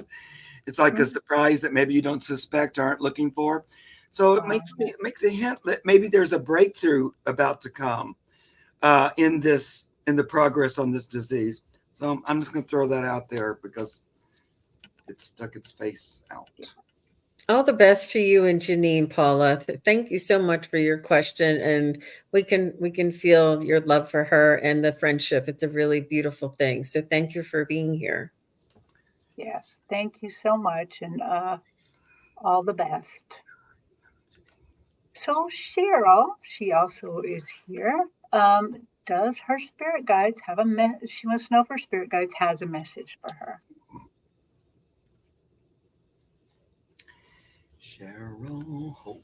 Speaker 3: It's like a surprise that maybe you don't suspect, aren't looking for. So it makes a hint that maybe there's a breakthrough about to come in the progress on this disease. So I'm just going to throw that out there because it stuck its face out.
Speaker 2: All the best to you and Janine, Paula. Thank you so much for your question, and we can feel your love for her and the friendship. It's a really beautiful thing. So thank you for being here.
Speaker 1: Yes, thank you so much, and all the best. So Cheryl, she also is here. Does her spirit guides have she wants to know if her spirit guides has a message for her.
Speaker 3: Cheryl Holt.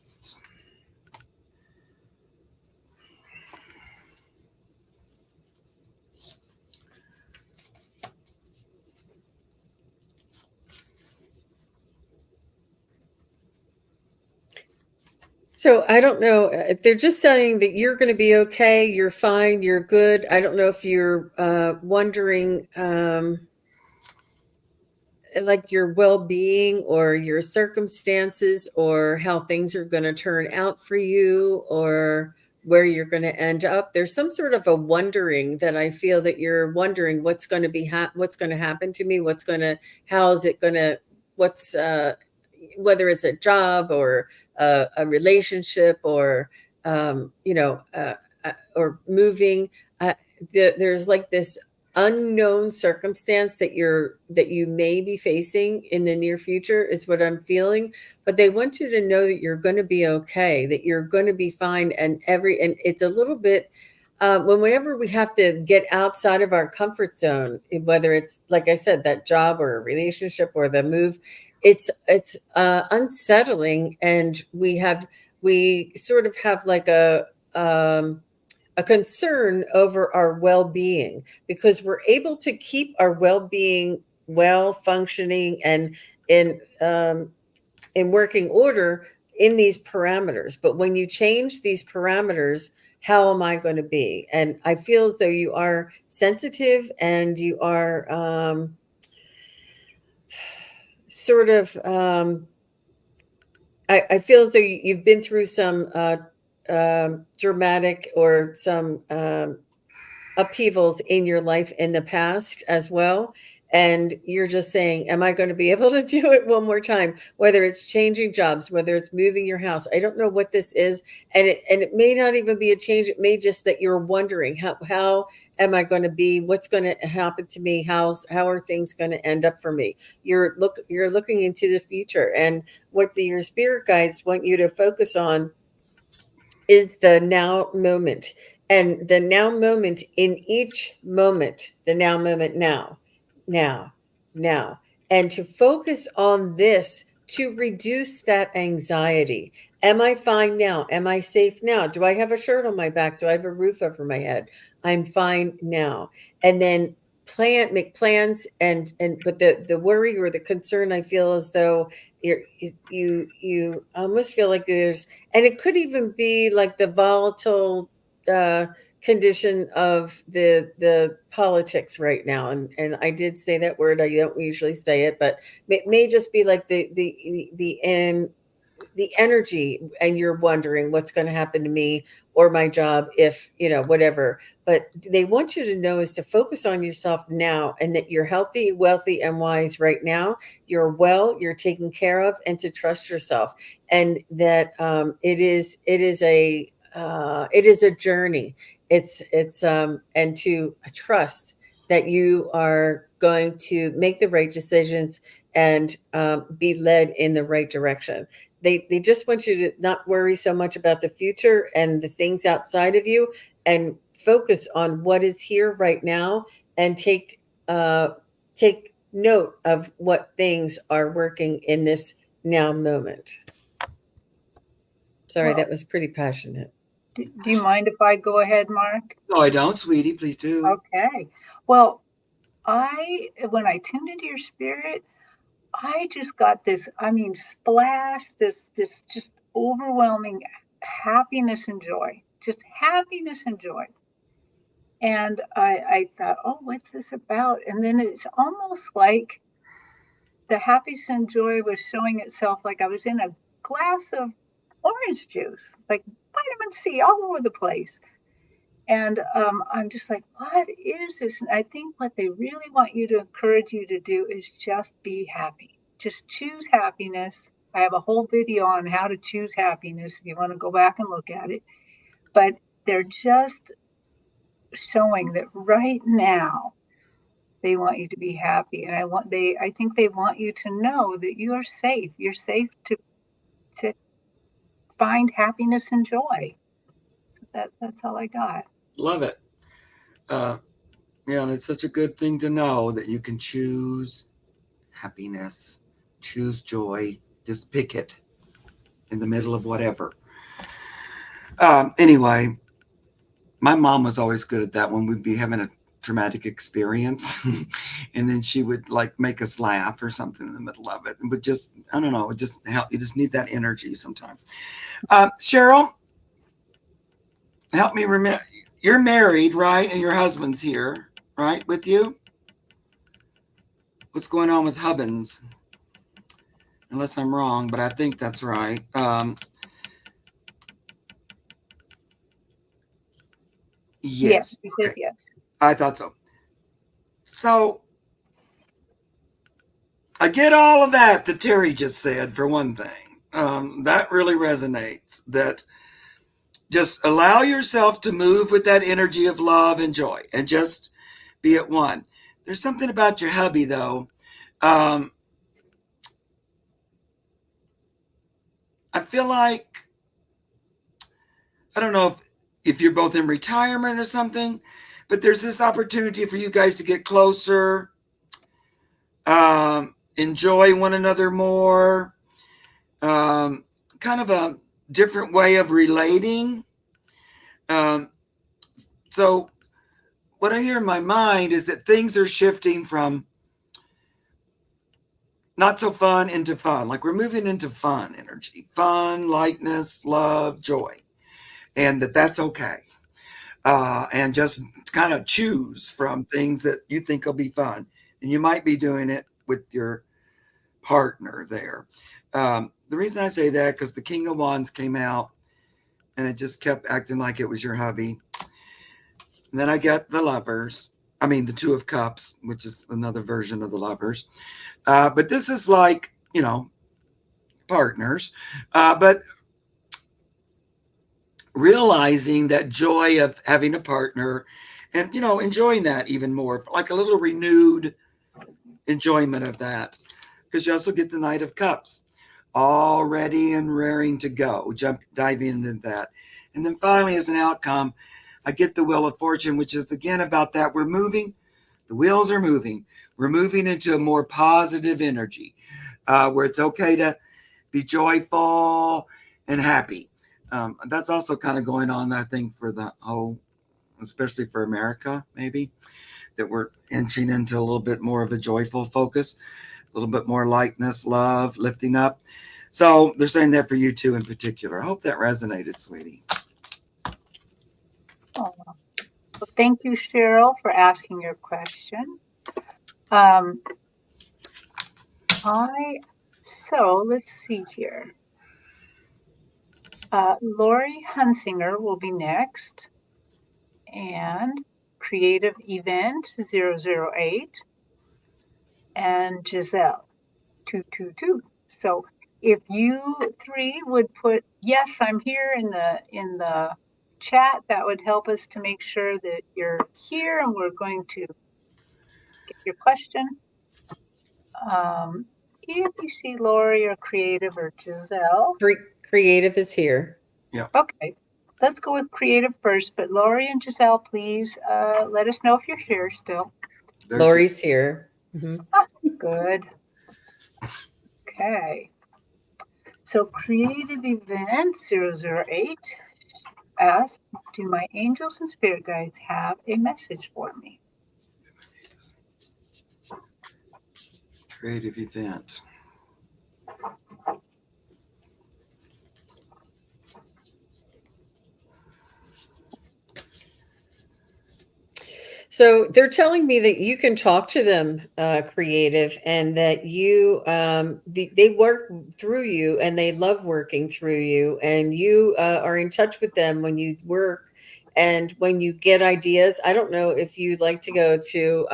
Speaker 2: So I don't know. They're just saying that you're going to be okay. You're fine. You're good. I don't know if you're wondering like your well-being or your circumstances or how things are going to turn out for you or where you're going to end up. There's some sort of a wondering that I feel that you're wondering what's going to be what's going to happen to me, how is it going to, what's whether it's a job or a relationship or or moving. There's like this unknown circumstance that you may be facing in the near future is what I'm feeling. But they want you to know that you're going to be okay, that you're going to be fine. And it's a little bit whenever we have to get outside of our comfort zone, whether it's like I said, that job or a relationship or the move, it's unsettling, and we sort of have like a concern over our well-being, because we're able to keep our well-being well functioning and in in working order in these parameters. But when you change these parameters, how am I going to be? And I feel as though you are sensitive, and you are sort of I feel as though you've been through some dramatic or some upheavals in your life in the past as well. And you're just saying, am I going to be able to do it one more time? Whether it's changing jobs, whether it's moving your house, I don't know what this is. And it may not even be a change. It may just that you're wondering, how am I going to be? What's going to happen to me? How are things going to end up for me? You're looking into the future, and what your spirit guides want you to focus on is the now moment, and the now moment in each moment, the now moment, now, now, and to focus on this to reduce that anxiety. Am I fine now? Am I safe now? Do I have a shirt on my back? Do I have a roof over my head? I'm fine now. And then make plans, but the worry or the concern, I feel as though you almost feel like there's, and it could even be like the volatile condition of the politics right now. And I did say that word. I don't usually say it, but it may just be like the energy, and you're wondering what's going to happen to me or my job if, whatever. But they want you to know is to focus on yourself now, and that you're healthy, wealthy, and wise right now. You're well, you're taken care of, and to trust yourself. And that it is a journey. It's and to trust that you are going to make the right decisions, and be led in the right direction. They just want you to not worry so much about the future and the things outside of you, and focus on what is here right now, and take note of what things are working in this now moment. Sorry,
Speaker 1: Well,
Speaker 2: that was pretty passionate.
Speaker 1: do you mind if I go ahead, Mark?
Speaker 3: No, I don't, sweetie. Please do.
Speaker 1: Okay. Well, when I tuned into your spirit, I just got this, splash, this just overwhelming happiness and joy, just happiness and joy. And I thought, oh, what's this about? And then it's almost like the happiness and joy was showing itself, like I was in a glass of orange juice, like vitamin C all over the place. And I'm just like, what is this? And I think what they really want you to encourage you to do is just be happy. Just choose happiness. I have a whole video on how to choose happiness if you want to go back and look at it. But they're just showing that right now they want you to be happy. And I think they want you to know that you are safe. You're safe to find happiness and joy. That's all I got.
Speaker 3: Love it. And it's such a good thing to know that you can choose happiness, choose joy, just pick it in the middle of whatever. Anyway, my mom was always good at that when we'd be having a traumatic experience and then she would like make us laugh or something in the middle of it. But just, I don't know, it just help. You just need that energy sometimes. Cheryl, help me remember. You're married, right? And your husband's here, right, with you? What's going on with Hubbins? Unless I'm wrong, but I think that's right. Yes.
Speaker 1: He says yes.
Speaker 3: I thought so. So I get all of that Terry just said, for one thing. That really resonates. That just allow yourself to move with that energy of love and joy, and just be at one. There's something about your hubby, though. Um, I feel like, I don't know if you're both in retirement or something, but there's this opportunity for you guys to get closer, enjoy one another more, um, kind of a different way of relating. Um, so, what I hear in my mind is that things are shifting from not so fun into fun. Like we're moving into fun energy, fun, lightness, love, joy, and that's okay. And just kind of choose from things that you think will be fun. And you might be doing it with your partner there. The reason I say that, because the King of Wands came out and it just kept acting like it was your hubby. And then I get the lovers. I mean, the Two of Cups, which is another version of the lovers. But this is like, partners. But realizing that joy of having a partner and, enjoying that even more, like a little renewed enjoyment of that. Because you also get the Knight of Cups, all ready and raring to go, diving into that. And then finally, as an outcome, I get the Wheel of Fortune, which is again about that. We're moving, the wheels are moving. We're moving into a more positive energy where it's okay to be joyful and happy. That's also kind of going on, I think, for the whole, especially for America, maybe, that we're inching into a little bit more of a joyful focus, a little bit more lightness, love, lifting up. So they're saying that for you too in particular. I hope that resonated, sweetie.
Speaker 1: Oh, well, thank you, Cheryl, for asking your question. Um, so let's see here. Lori Hunsinger will be next, and Creative Event 008, and Giselle 222. So if you three would put yes, I'm here in the chat, that would help us to make sure that you're here and we're going to get your question. If you see Lori or Creative or Giselle.
Speaker 2: Creative is here.
Speaker 3: Yeah.
Speaker 1: Okay. Let's go with Creative first, but Lori and Giselle, please let us know if you're here still.
Speaker 2: Lori's here.
Speaker 1: Mm-hmm. Good. Okay. So Creative Event 008 asks, do my angels and spirit guides have a message for me?
Speaker 3: Creative Event.
Speaker 2: So they're telling me that you can talk to them, creative, and that they work through you, and they love working through you, and you are in touch with them when you work, and when you get ideas. I don't know if you'd like to go to,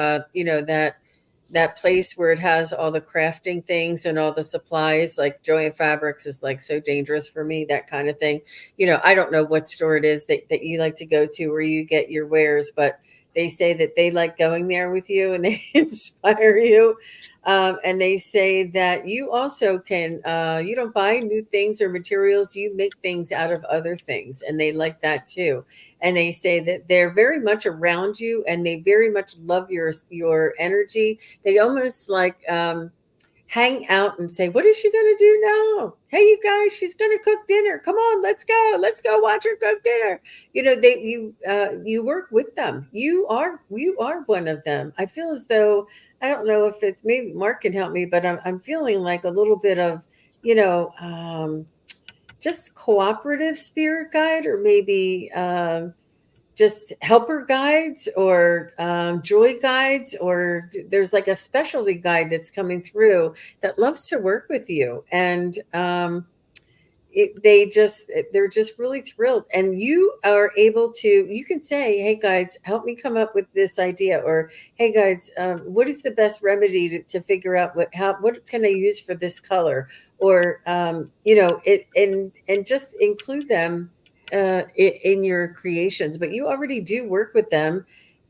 Speaker 2: that place where it has all the crafting things and all the supplies. Like Joanne Fabrics is like so dangerous for me, that kind of thing. I don't know what store it is that you like to go to where you get your wares, but they say that they like going there with you and they inspire you. And they say that you also can, you don't buy new things or materials, you make things out of other things. And they like that too. And they say that they're very much around you and they very much love your energy. They almost like, hang out and say, what is she going to do now? Hey, you guys, she's going to cook dinner. Come on, let's go watch her cook dinner. You work with them. You are one of them. I feel as though, I don't know if it's, maybe Mark can help me, but I'm feeling like a little bit of, just cooperative spirit guide, or maybe, just helper guides, or joy guides, or there's like a specialty guide that's coming through that loves to work with you. And they're just really thrilled, and you are able to, you can say, hey guys, help me come up with this idea, or hey guys, what is the best remedy to figure out what can I use for this color, or and just include them in your creations. But you already do work with them,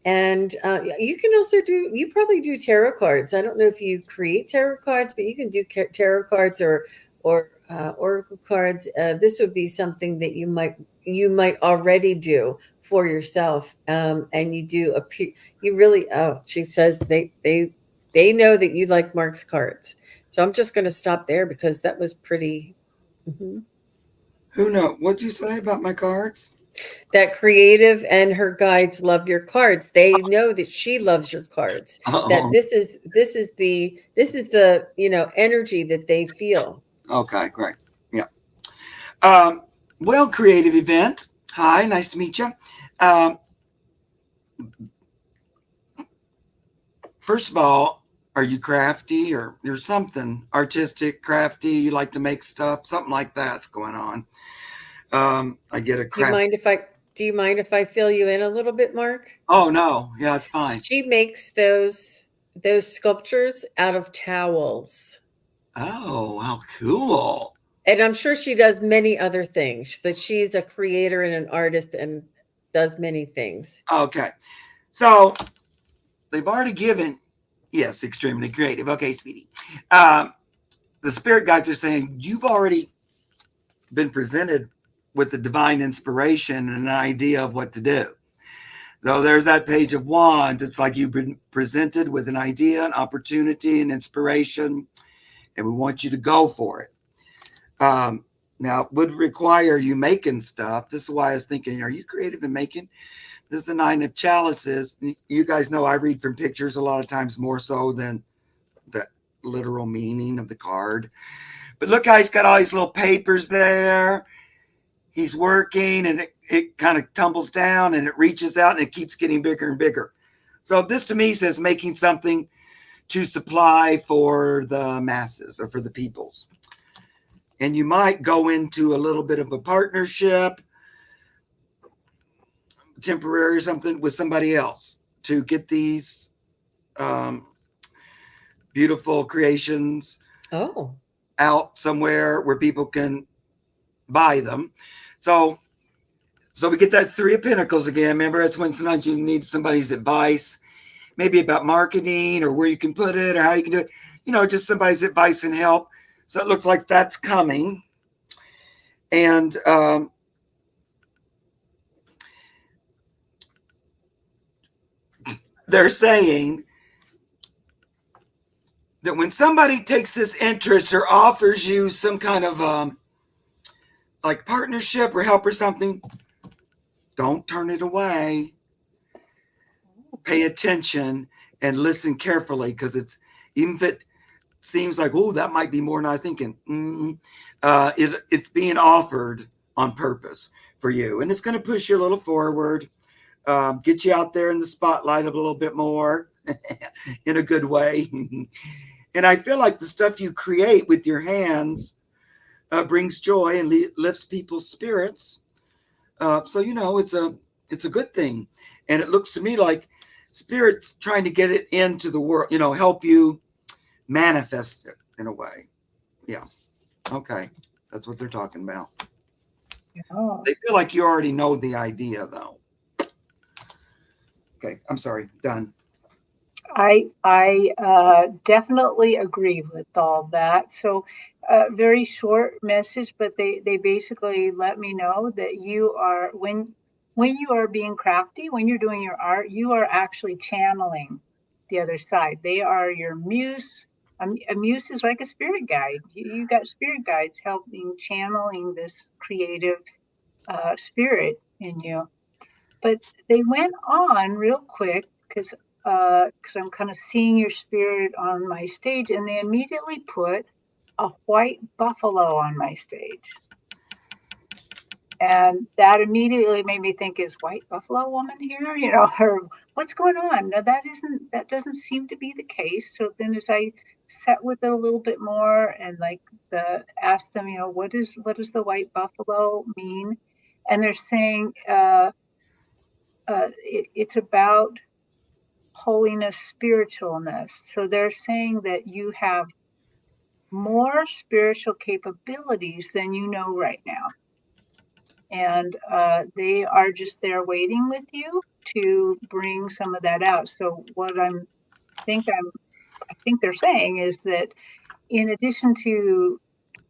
Speaker 2: And you can also do, you probably do tarot cards. I don't know if you create tarot cards, but you can do tarot cards or oracle cards. This would be something that you might already do for yourself. And you do you really, oh, she says they know that you like Mark's cards. So I'm just going to stop there because that was pretty. Mhm.
Speaker 3: Who know? What'd you say about my cards?
Speaker 2: That creative and her guides love your cards. They know that she loves your cards. That
Speaker 3: Oh,
Speaker 2: this is the energy that they feel.
Speaker 3: okay, great. Yeah. Um, well, creative event. Hi, nice to meet you. Um, First of all, are you crafty or you're something artistic, crafty? You like to make stuff, something like that's going on. I get a
Speaker 2: Do you
Speaker 3: craft.
Speaker 2: mind if I do you mind if I fill you in a little bit, Mark?
Speaker 3: Oh no, yeah, it's fine.
Speaker 2: She makes those sculptures out of towels.
Speaker 3: Oh, how cool.
Speaker 2: And I'm sure she does many other things, but she's a creator and an artist and does many things.
Speaker 3: Okay, so they've already given, yes, extremely creative. Okay, sweetie. Um, the spirit guides are saying you've already been presented with the divine inspiration and an idea of what to do. So there's that page of wands. It's like you've been presented with an idea, an opportunity, an inspiration, and we want you to go for it. Now, it would require you making stuff. This is why I was thinking, are you creative in making? This is the nine of chalices. You guys know I read from pictures a lot of times more so than the literal meaning of the card. But look how he's got all these little papers there. He's working and it kind of tumbles down and it reaches out and it keeps getting bigger and bigger. So this to me says making something to supply for the masses or for the peoples. And you might go into a little bit of a partnership, temporary or something, with somebody else to get these um, beautiful creations
Speaker 2: Oh.
Speaker 3: out somewhere where people can buy them. So we get that three of pentacles again. Remember, it's when sometimes you need somebody's advice, maybe about marketing or where you can put it or how you can do it. Just somebody's advice and help. So it looks like that's coming. And they're saying that when somebody takes this interest or offers you some kind of like partnership or help or something, don't turn it away. Pay attention and listen carefully, because even if it seems like, oh, that might be more than I was thinking, it's being offered on purpose for you, and it's going to push you a little forward, get you out there in the spotlight a little bit more in a good way. And I feel like the stuff you create with your hands brings joy and lifts people's spirits. So it's a good thing, and it looks to me like spirit's trying to get it into the world. Help you manifest it in a way. Yeah. Okay. That's what they're talking about.
Speaker 1: Oh.
Speaker 3: They feel like you already know the idea, though. Okay. I'm sorry. Done.
Speaker 1: I definitely agree with all that. So, very short message, but they basically let me know that you are when you are being crafty, when you're doing your art, you are actually channeling the other side. They are your muse. A muse is like a spirit guide. You got spirit guides helping channeling this creative spirit in you. But they went on real quick because I'm kind of seeing your spirit on my stage, and they immediately put a white buffalo on my stage. And that immediately made me think, is white buffalo woman here? Or what's going on? No, that doesn't seem to be the case. So then as I sat with it a little bit more and like asked them, what does the white buffalo mean? And they're saying it's about holiness, spiritualness. So they're saying that you have more spiritual capabilities than you know right now. And they are just there waiting with you. to bring some of that out. So what I think they're saying is that in addition to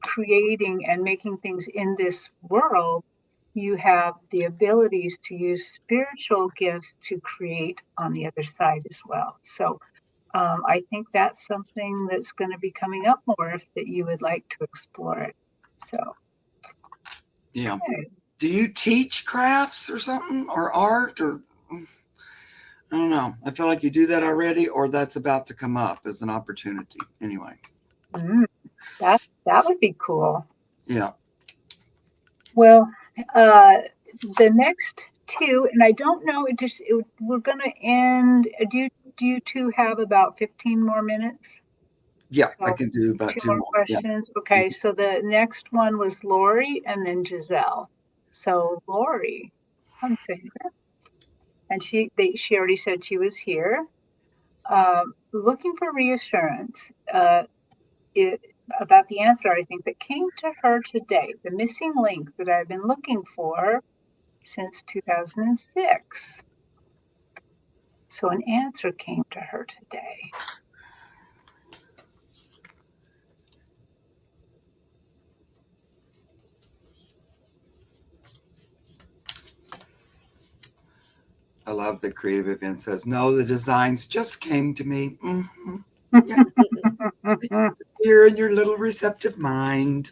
Speaker 1: creating and making things in this world, you have the abilities to use spiritual gifts to create on the other side as well. So I think that's something that's going to be coming up more if that you would like to explore it. So,
Speaker 3: Yeah.
Speaker 1: okay.
Speaker 3: Do you teach crafts or something, or art, or I don't know. I feel like you do that already, or that's about to come up as an opportunity. Anyway.
Speaker 1: Mm, that would be cool.
Speaker 3: Yeah.
Speaker 1: Well, uh, the next two, and I don't know, we're going to end. Do you two have about 15 more minutes?
Speaker 3: Yeah. I
Speaker 1: So
Speaker 3: can do about
Speaker 1: two
Speaker 3: two
Speaker 1: more
Speaker 3: more. Yeah.
Speaker 1: questions. Okay, so the next one was Lori and then Giselle. So Lori, I'm saying her, and she already said she was here. Looking for reassurance it, about the answer, I think, that came to her today, the missing link that I've been looking for since 2006. So an answer came to her today.
Speaker 3: I love that Creative Event says, no, the designs just came to me. Mm-hmm. Yeah. You're in your little receptive mind.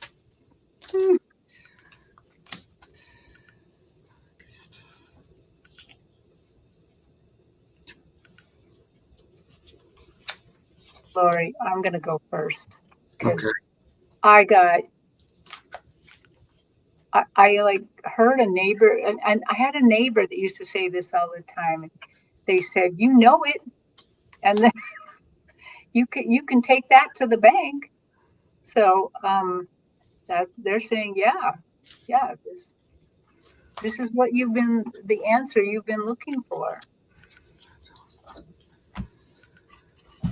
Speaker 1: Lori, I'm going to go first
Speaker 3: Okay.
Speaker 1: because I got I like heard a neighbor, and I had a neighbor that used to say this all the time. And they said, "You know it," and then you can take that to the bank. So that's they're saying, yeah, yeah, this is what you've been the answer you've been looking for.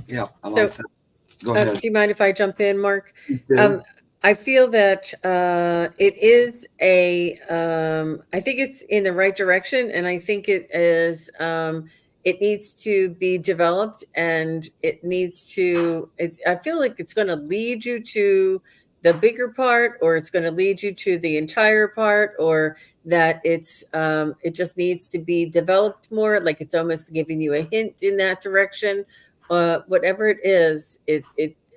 Speaker 3: Yeah, I like
Speaker 2: So,
Speaker 3: that. Go ahead.
Speaker 2: do you mind if I jump in, Mark?
Speaker 3: Please do.
Speaker 2: I feel that it is I think it's in the right direction, and I think it is. It needs to be developed, and it needs to. I feel like it's going to lead you to the bigger part, or it's going to lead you to the entire part, or that it just needs to be developed more. Like it's almost giving you a hint in that direction. Whatever it is, it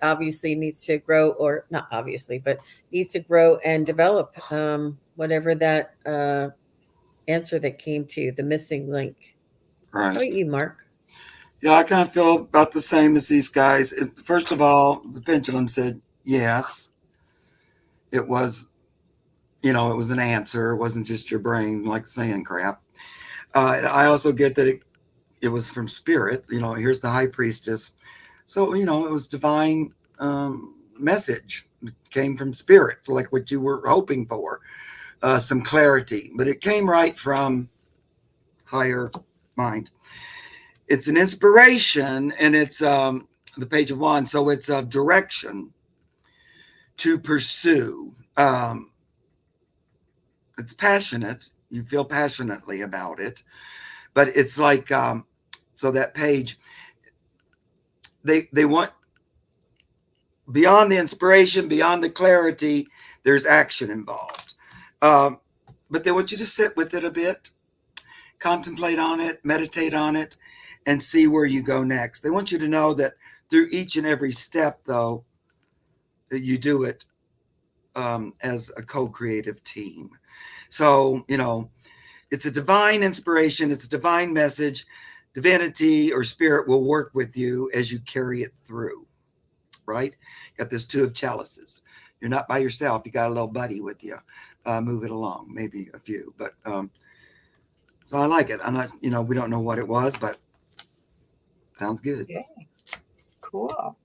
Speaker 2: obviously needs to grow, or not obviously, but needs to grow and develop, whatever that answer that came to you, the missing link.
Speaker 3: Right.
Speaker 2: How about you, Mark?
Speaker 3: Yeah, I kind of feel about the same as these guys. First of all, the pendulum said yes. It was, it was an answer. It wasn't just your brain like saying crap. And I also get that it was from spirit. Here's the high priestess. So, it was divine message. It came from spirit, like what you were hoping for, some clarity. But it came right from higher mind. It's an inspiration, and it's the page of wands, so it's a direction to pursue. It's passionate. You feel passionately about it, but it's like so that page. They want beyond the inspiration, beyond the clarity. There's action involved, but they want you to sit with it a bit, contemplate on it, meditate on it, and see where you go next. They want you to know that through each and every step, though, you do it as a co-creative team. So, it's a divine inspiration. It's a divine message. Divinity or spirit will work with you as you carry it through, right? Got this two of chalices. You're not by yourself. You got a little buddy with you. Move it along, maybe a few, but so I like it. I'm not, we don't know what it was, but sounds good.
Speaker 1: Okay, cool.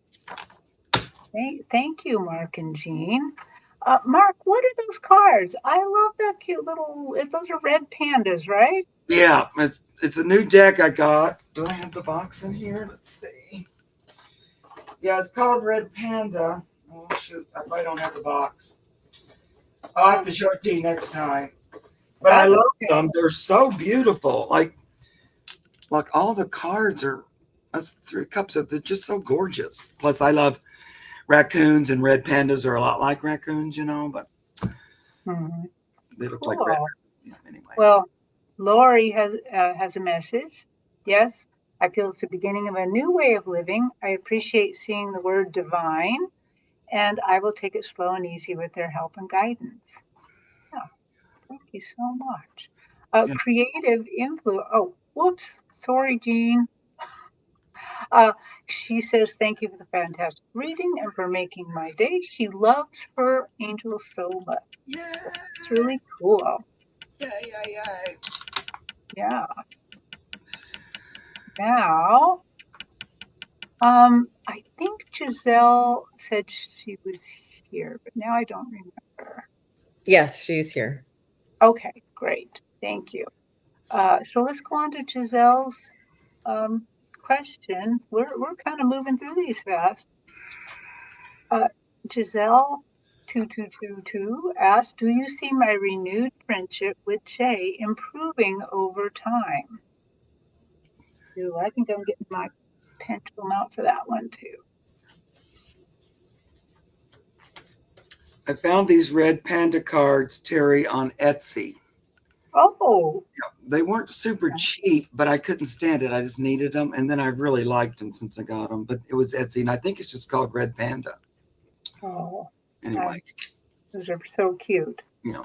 Speaker 1: Thank you, Mark and Jean. Mark, what are those cards? I love that cute little. Those are red pandas, right?
Speaker 3: Yeah, it's a new deck I got. Do I have the box in here? Let's see. Yeah, it's called Red Panda. Oh shoot, I probably don't have the box. I'll have to show it to you next time. But I
Speaker 1: That's
Speaker 3: love
Speaker 1: okay.
Speaker 3: them. They're so beautiful. Like like all the cards are, that's 3 cups of, they're just so gorgeous. Plus, I love raccoons, and red pandas are a lot like raccoons, but they look like red.
Speaker 1: Cool.
Speaker 3: Anyway.
Speaker 1: Well, Lori has a message. Yes, I feel it's the beginning of a new way of living. I appreciate seeing the word divine, and I will take it slow and easy with their help and guidance. Yeah, thank you so much.
Speaker 3: Yeah.
Speaker 1: Creative influence. Oh, whoops. Sorry, Jean. Uh, she says, thank you for the fantastic reading and for making my day. She loves her angels so much.
Speaker 3: Yeah.
Speaker 1: It's really cool.
Speaker 3: Yeah.
Speaker 1: Yeah. Now, I think Giselle said she was here, but now I don't remember.
Speaker 2: Yes, she's here.
Speaker 1: Okay, great. Thank you. So let's go on to Giselle's question. We're kind of moving through these fast. Giselle 2222 asked, do you see my renewed friendship with Jay improving over time? Ooh, I think I'm getting my pendulum out for that one too.
Speaker 3: I found these red panda cards, Terry, on Etsy.
Speaker 1: Oh,
Speaker 3: They weren't super cheap, but I couldn't stand it. I just needed them, and then I really liked them since I got them. But it was Etsy, and I think it's just called Red Panda.
Speaker 1: oh,
Speaker 3: Anyway,
Speaker 1: those are so cute.
Speaker 3: you know,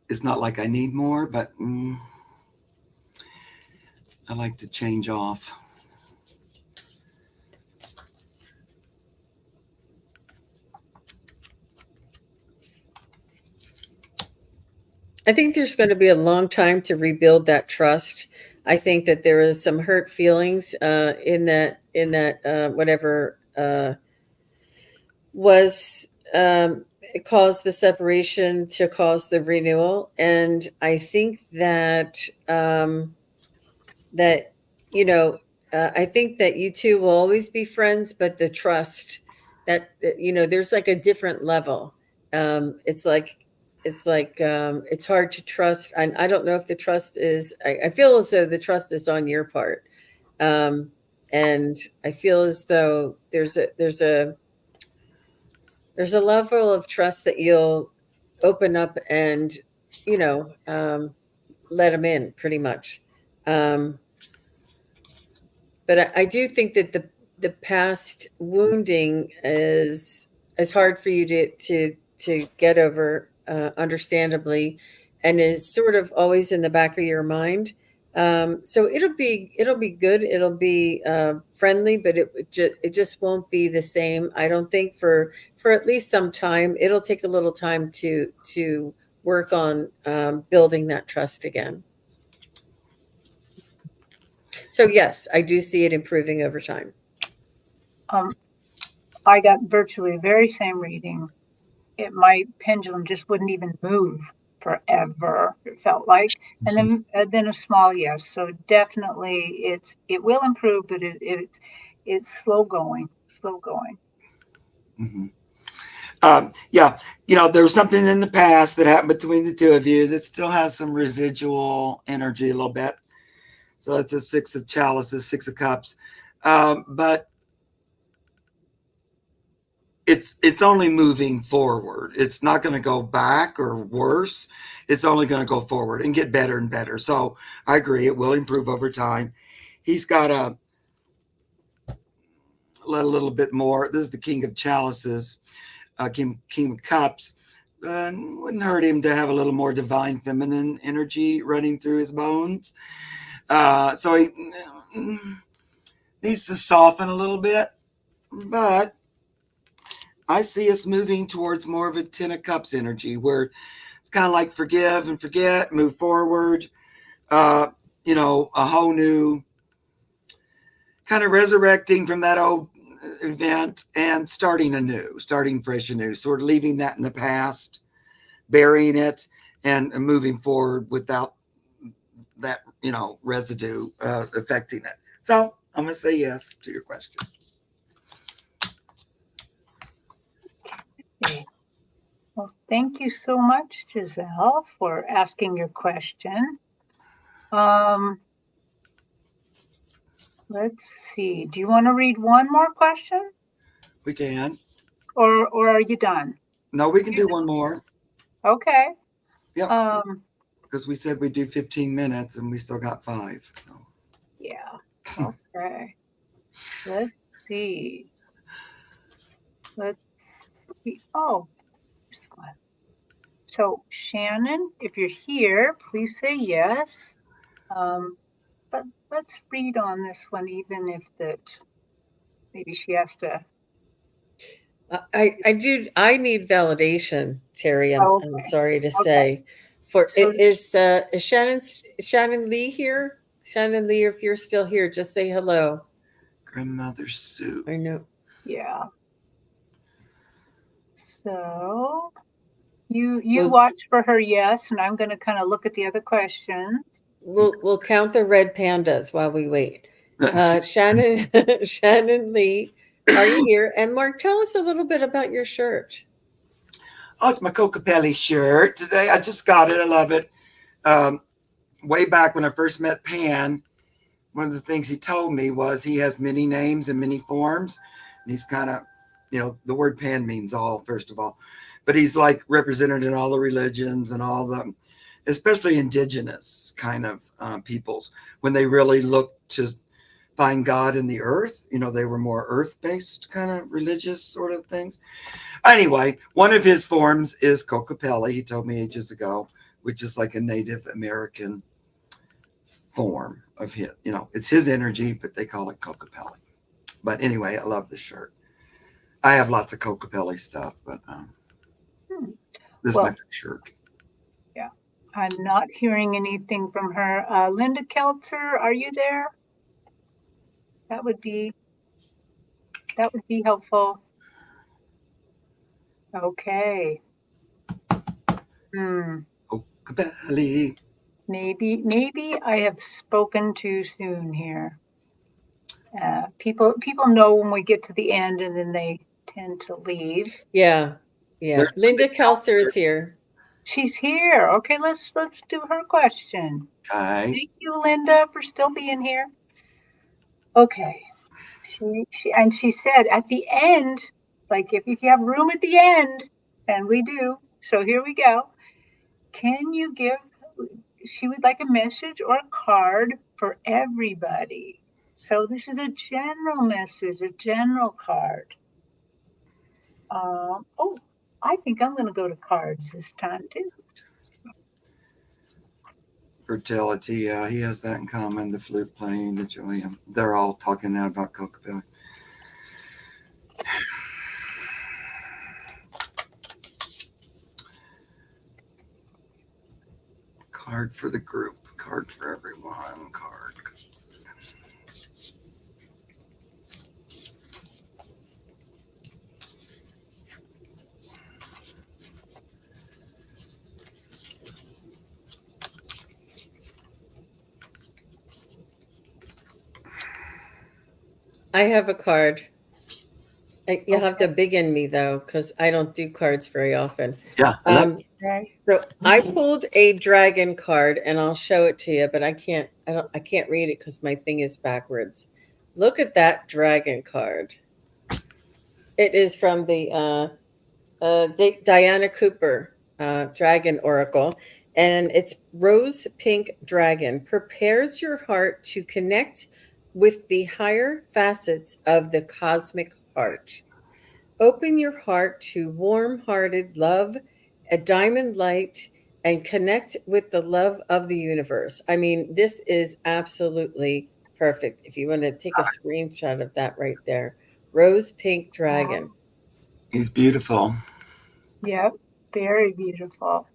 Speaker 3: it's not like I need more, but I like to change off.
Speaker 2: I think there's going to be a long time to rebuild that trust. I think that there is some hurt feelings in that whatever was it caused the separation to cause the renewal, and I think that that you know I think that you two will always be friends, but the trust that there's like a different level. It's like it's hard to trust. I don't know if the trust is. I feel as though the trust is on your part, um, and I feel as though there's a level of trust that you'll open up and you know um, let them in pretty much. Um, but I do think that the past wounding is hard for you to get over, understandably, and is sort of always in the back of your mind. So it'll be good. It'll be friendly, but it just won't be the same. I don't think for at least some time. It'll take a little time to work on building that trust again. So yes, I do see it improving over time.
Speaker 1: Um, I got virtually the very same reading. My pendulum just wouldn't even move forever. It felt like, and then a small yes. So definitely, it will improve, but it's slow going, slow going.
Speaker 3: Mm-hmm. Yeah, there was something in the past that happened between the two of you that still has some residual energy a little bit. So it's a 6 of chalices, 6 of cups. But it's only moving forward. It's not going to go back or worse. It's only going to go forward and get better and better. So I agree, it will improve over time. He's got to let a little bit more. This is the King of Chalices, King of Cups. Wouldn't hurt him to have a little more divine feminine energy running through his bones. So he needs to soften a little bit, but I see us moving towards more of a 10 of Cups energy where it's kind of like forgive and forget, move forward, a whole new kind of resurrecting from that old event and starting fresh anew, sort of leaving that in the past, burying it, and moving forward without that, residue affecting it. So I'm going to say yes to your question.
Speaker 1: Okay. Well, thank you so much, Giselle, for asking your question. Um, Let's see. Do you want to read one more question,
Speaker 3: We can.
Speaker 1: or are you done?
Speaker 3: No, we can do one more.
Speaker 1: Okay.
Speaker 3: Yep.
Speaker 1: Um.
Speaker 3: Because we said we'd do 15 minutes and we still got 5. So
Speaker 1: Yeah. Okay. Let's see. Let's see. Oh, here's one. So Shannon, if you're here, please say yes. But let's read on this one, even if that maybe she has to.
Speaker 2: I need validation, Terry. I'm
Speaker 1: Okay.
Speaker 2: sorry to
Speaker 1: Okay.
Speaker 2: say. For
Speaker 1: So
Speaker 2: is Shannon Lee here? Shannon Lee, if you're still here, just say hello.
Speaker 3: Grandmother Sue.
Speaker 2: I know.
Speaker 1: yeah. So you
Speaker 2: We'll
Speaker 1: watch for her yes, and I'm going to kind of look at the other questions.
Speaker 2: we'll count the red pandas while we wait. Shannon Shannon Lee, are you here? And Mark, tell us a little bit about your shirt.
Speaker 3: Oh, it's my Cocapelli shirt today. I just got it. I love it. Way back when I first met Pan, one of the things he told me was he has many names and many forms. And he's kind of, the word Pan means all, first of all. But he's like represented in all the religions and all the, especially indigenous kind of peoples, when they really look to find God in the earth. They were more earth-based kind of religious sort of things. Anyway, one of his forms is Cocapelli, he told me ages ago, which is like a Native American form of his. It's his energy, but they call it Cocapelli. But anyway, I love this shirt. I have lots of Cocapelli stuff, but this is my favorite shirt.
Speaker 1: Yeah, I'm not hearing anything from her. Linda Keltzer, are you there? That would be helpful. Okay.
Speaker 3: Cocapelli.
Speaker 1: Maybe I have spoken too soon here. People know when we get to the end, and then they tend to leave.
Speaker 2: Yeah. Linda Keltzer is here.
Speaker 1: She's here. Okay, let's do her question.
Speaker 3: Okay.
Speaker 1: Thank you, Linda, for still being here. Okay. She said at the end, like if you have room at the end, and we do. So here we go. Can you give? She would like a message or a card for everybody. So this is a general message, a general card. Oh, I think I'm going to go to cards this time too.
Speaker 3: Fertility, he has that in common. The flute playing, the joy. They're all talking now about Cocapelli. Card for the group, card for everyone, card.
Speaker 2: I have a card. You'll have to begin me though, because I don't do cards very often.
Speaker 3: Yeah.
Speaker 2: So I pulled a dragon card, and I'll show it to you, but I can't read it because my thing is backwards. Look at that dragon card. It is from the Diana Cooper Dragon Oracle, and it's rose pink dragon. Prepares your heart to connect with the higher facets of the cosmic heart. Open your heart to warm-hearted love, a diamond light, and connect with the love of the universe. I mean, this is absolutely perfect. If you want to take a screenshot of that right there. Rose pink dragon.
Speaker 3: He's beautiful.
Speaker 1: Yep, very beautiful.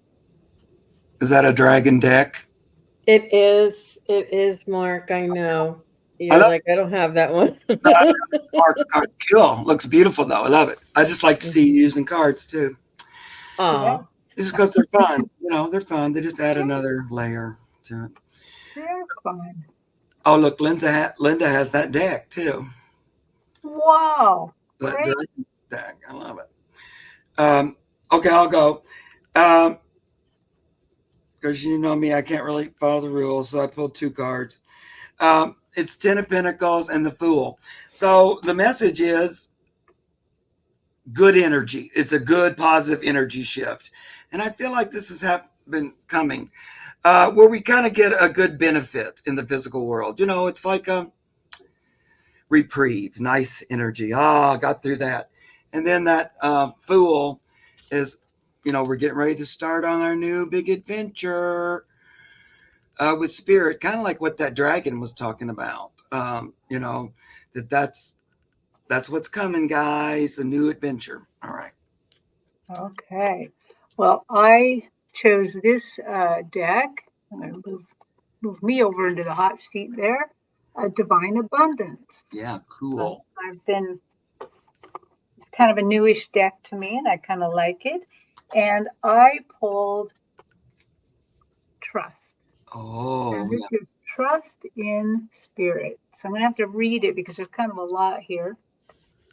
Speaker 3: Is that a dragon deck?
Speaker 2: It is, Mark. I know. You're like, I don't have that one.
Speaker 3: Card kill. Looks beautiful though. I love it. I just like to see you using cards too.
Speaker 2: Aw.
Speaker 3: This is because they're fun. They're fun. They just add another layer to it.
Speaker 1: They're fun.
Speaker 3: Oh, look, Linda has that deck too.
Speaker 1: Wow.
Speaker 3: That
Speaker 1: Great.
Speaker 3: dragon deck. I love it. Okay, I'll go. Because you know me, I can't really follow the rules, so I pulled 2 cards. it's 10 of Pentacles and the Fool. So the message is good energy. It's a good, positive energy shift. And I feel like this has been coming, where we kind of get a good benefit in the physical world. It's like a reprieve, nice energy. Got through that. And then that Fool is, we're getting ready to start on our new big adventure with spirit, kind of like what that dragon was talking about. That's what's coming, guys. A new adventure. All right.
Speaker 1: Okay. Well, I chose this deck. I'm going to move me over into the hot seat there. Divine Abundance.
Speaker 3: Yeah, cool.
Speaker 1: It's kind of a newish deck to me, and I kind of like it. And I pulled Trust. And this is trust in spirit. So I'm going to have to read it because there's kind of a lot here.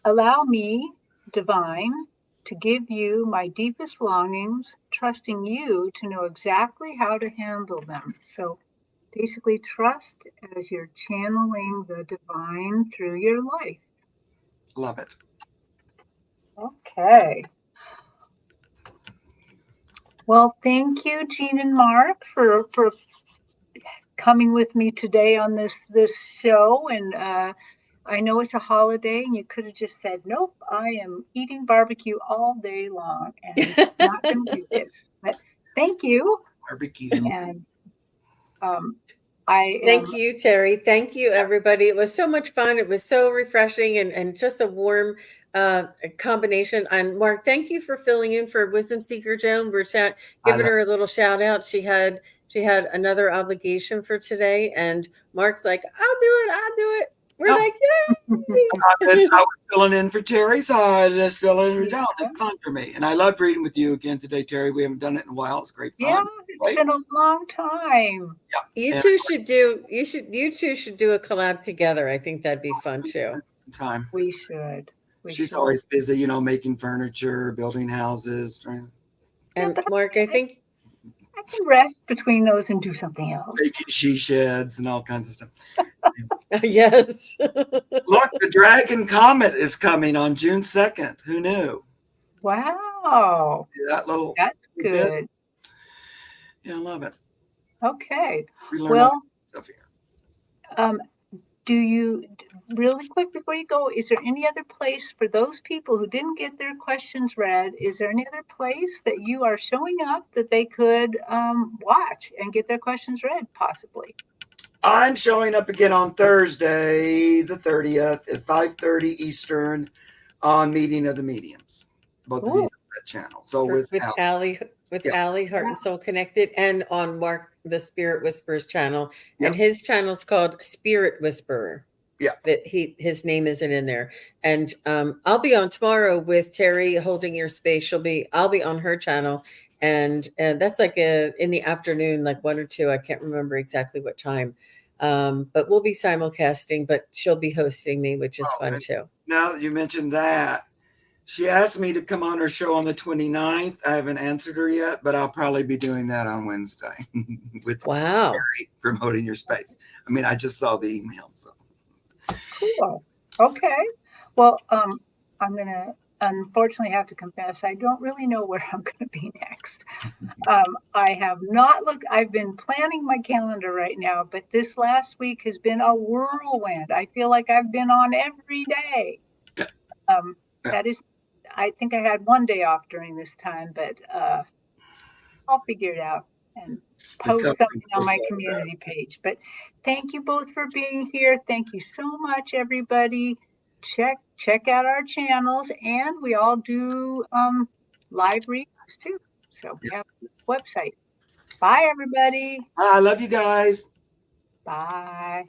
Speaker 1: Allow me, divine, to give you my deepest longings, trusting you to know exactly how to handle them. So basically, trust as you're channeling the divine through your life.
Speaker 3: Love it.
Speaker 1: Okay. Well, thank you, Jean and Mark, for coming with me today on this show. And I know it's a holiday, and you could have just said, "Nope, I am eating barbecue all day long, and not going to do this." But thank you.
Speaker 3: Barbecue.
Speaker 1: And
Speaker 2: Thank you, Terri. Thank you, everybody. It was so much fun. It was so refreshing and just a warm combination. And Mark, thank you for filling in for Wisdom Seeker Joan. We're giving her a little shout out. She had another obligation for today, and Mark's like, "I'll do it." We're like, "Yay!"
Speaker 3: I was filling in for Terri, so I just fill in for Joan. It's fun for me, and I loved reading with you again today, Terri. We haven't done it in a while. It's great fun.
Speaker 1: Yeah, it's been a long time.
Speaker 3: Yeah,
Speaker 2: you two should do a collab together. I think that'd be fun too.
Speaker 3: Time.
Speaker 1: We should.
Speaker 3: She's always busy, making furniture, building houses.
Speaker 2: And Mark, I think
Speaker 1: I can rest between those and do something else.
Speaker 3: Making she sheds and all kinds of stuff.
Speaker 2: Yes.
Speaker 3: Look, the Dragon Comet is coming on June 2nd. Who knew?
Speaker 1: Wow.
Speaker 3: That's
Speaker 1: good.
Speaker 3: Bit. Yeah, I love it.
Speaker 1: Okay.
Speaker 3: We learn stuff here.
Speaker 1: Do you, really quick before you go, is there any other place for those people who didn't get their questions read? Is there any other place that you are showing up that they could watch and get their questions read, possibly?
Speaker 3: I'm showing up again on Thursday, the 30th at 5:30 Eastern on Meeting of the Mediums. Both of you know that channel. So with
Speaker 2: Allie, Heart and Soul Connected, and on Mark the Spirit Whisperers channel. And his channel's called Spirit Whisperer.
Speaker 3: Yeah.
Speaker 2: That his name isn't in there. And I'll be on tomorrow with Terri holding your space. I'll be on her channel. And that's like in the afternoon, like 1 or 2. I can't remember exactly what time. But we'll be simulcasting, but she'll be hosting me, which is fun too.
Speaker 3: Now that you mentioned that, she asked me to come on her show on the 29th. I haven't answered her yet, but I'll probably be doing that on Wednesday with Terri, promoting your space. I mean, I just saw the email. So
Speaker 1: cool. Okay. Well, I'm going to unfortunately have to confess, I don't really know where I'm going to be next. I have not looked. I've been planning my calendar right now, but this last week has been a whirlwind. I feel like I've been on every day. That is, I think I had one day off during this time, but I'll figure it out and post something on my community page. But thank you both for being here. Thank you so much, everybody. Check out our channels, and we all do live readings too. So we have a website. Bye, everybody.
Speaker 3: I love you guys.
Speaker 1: Bye.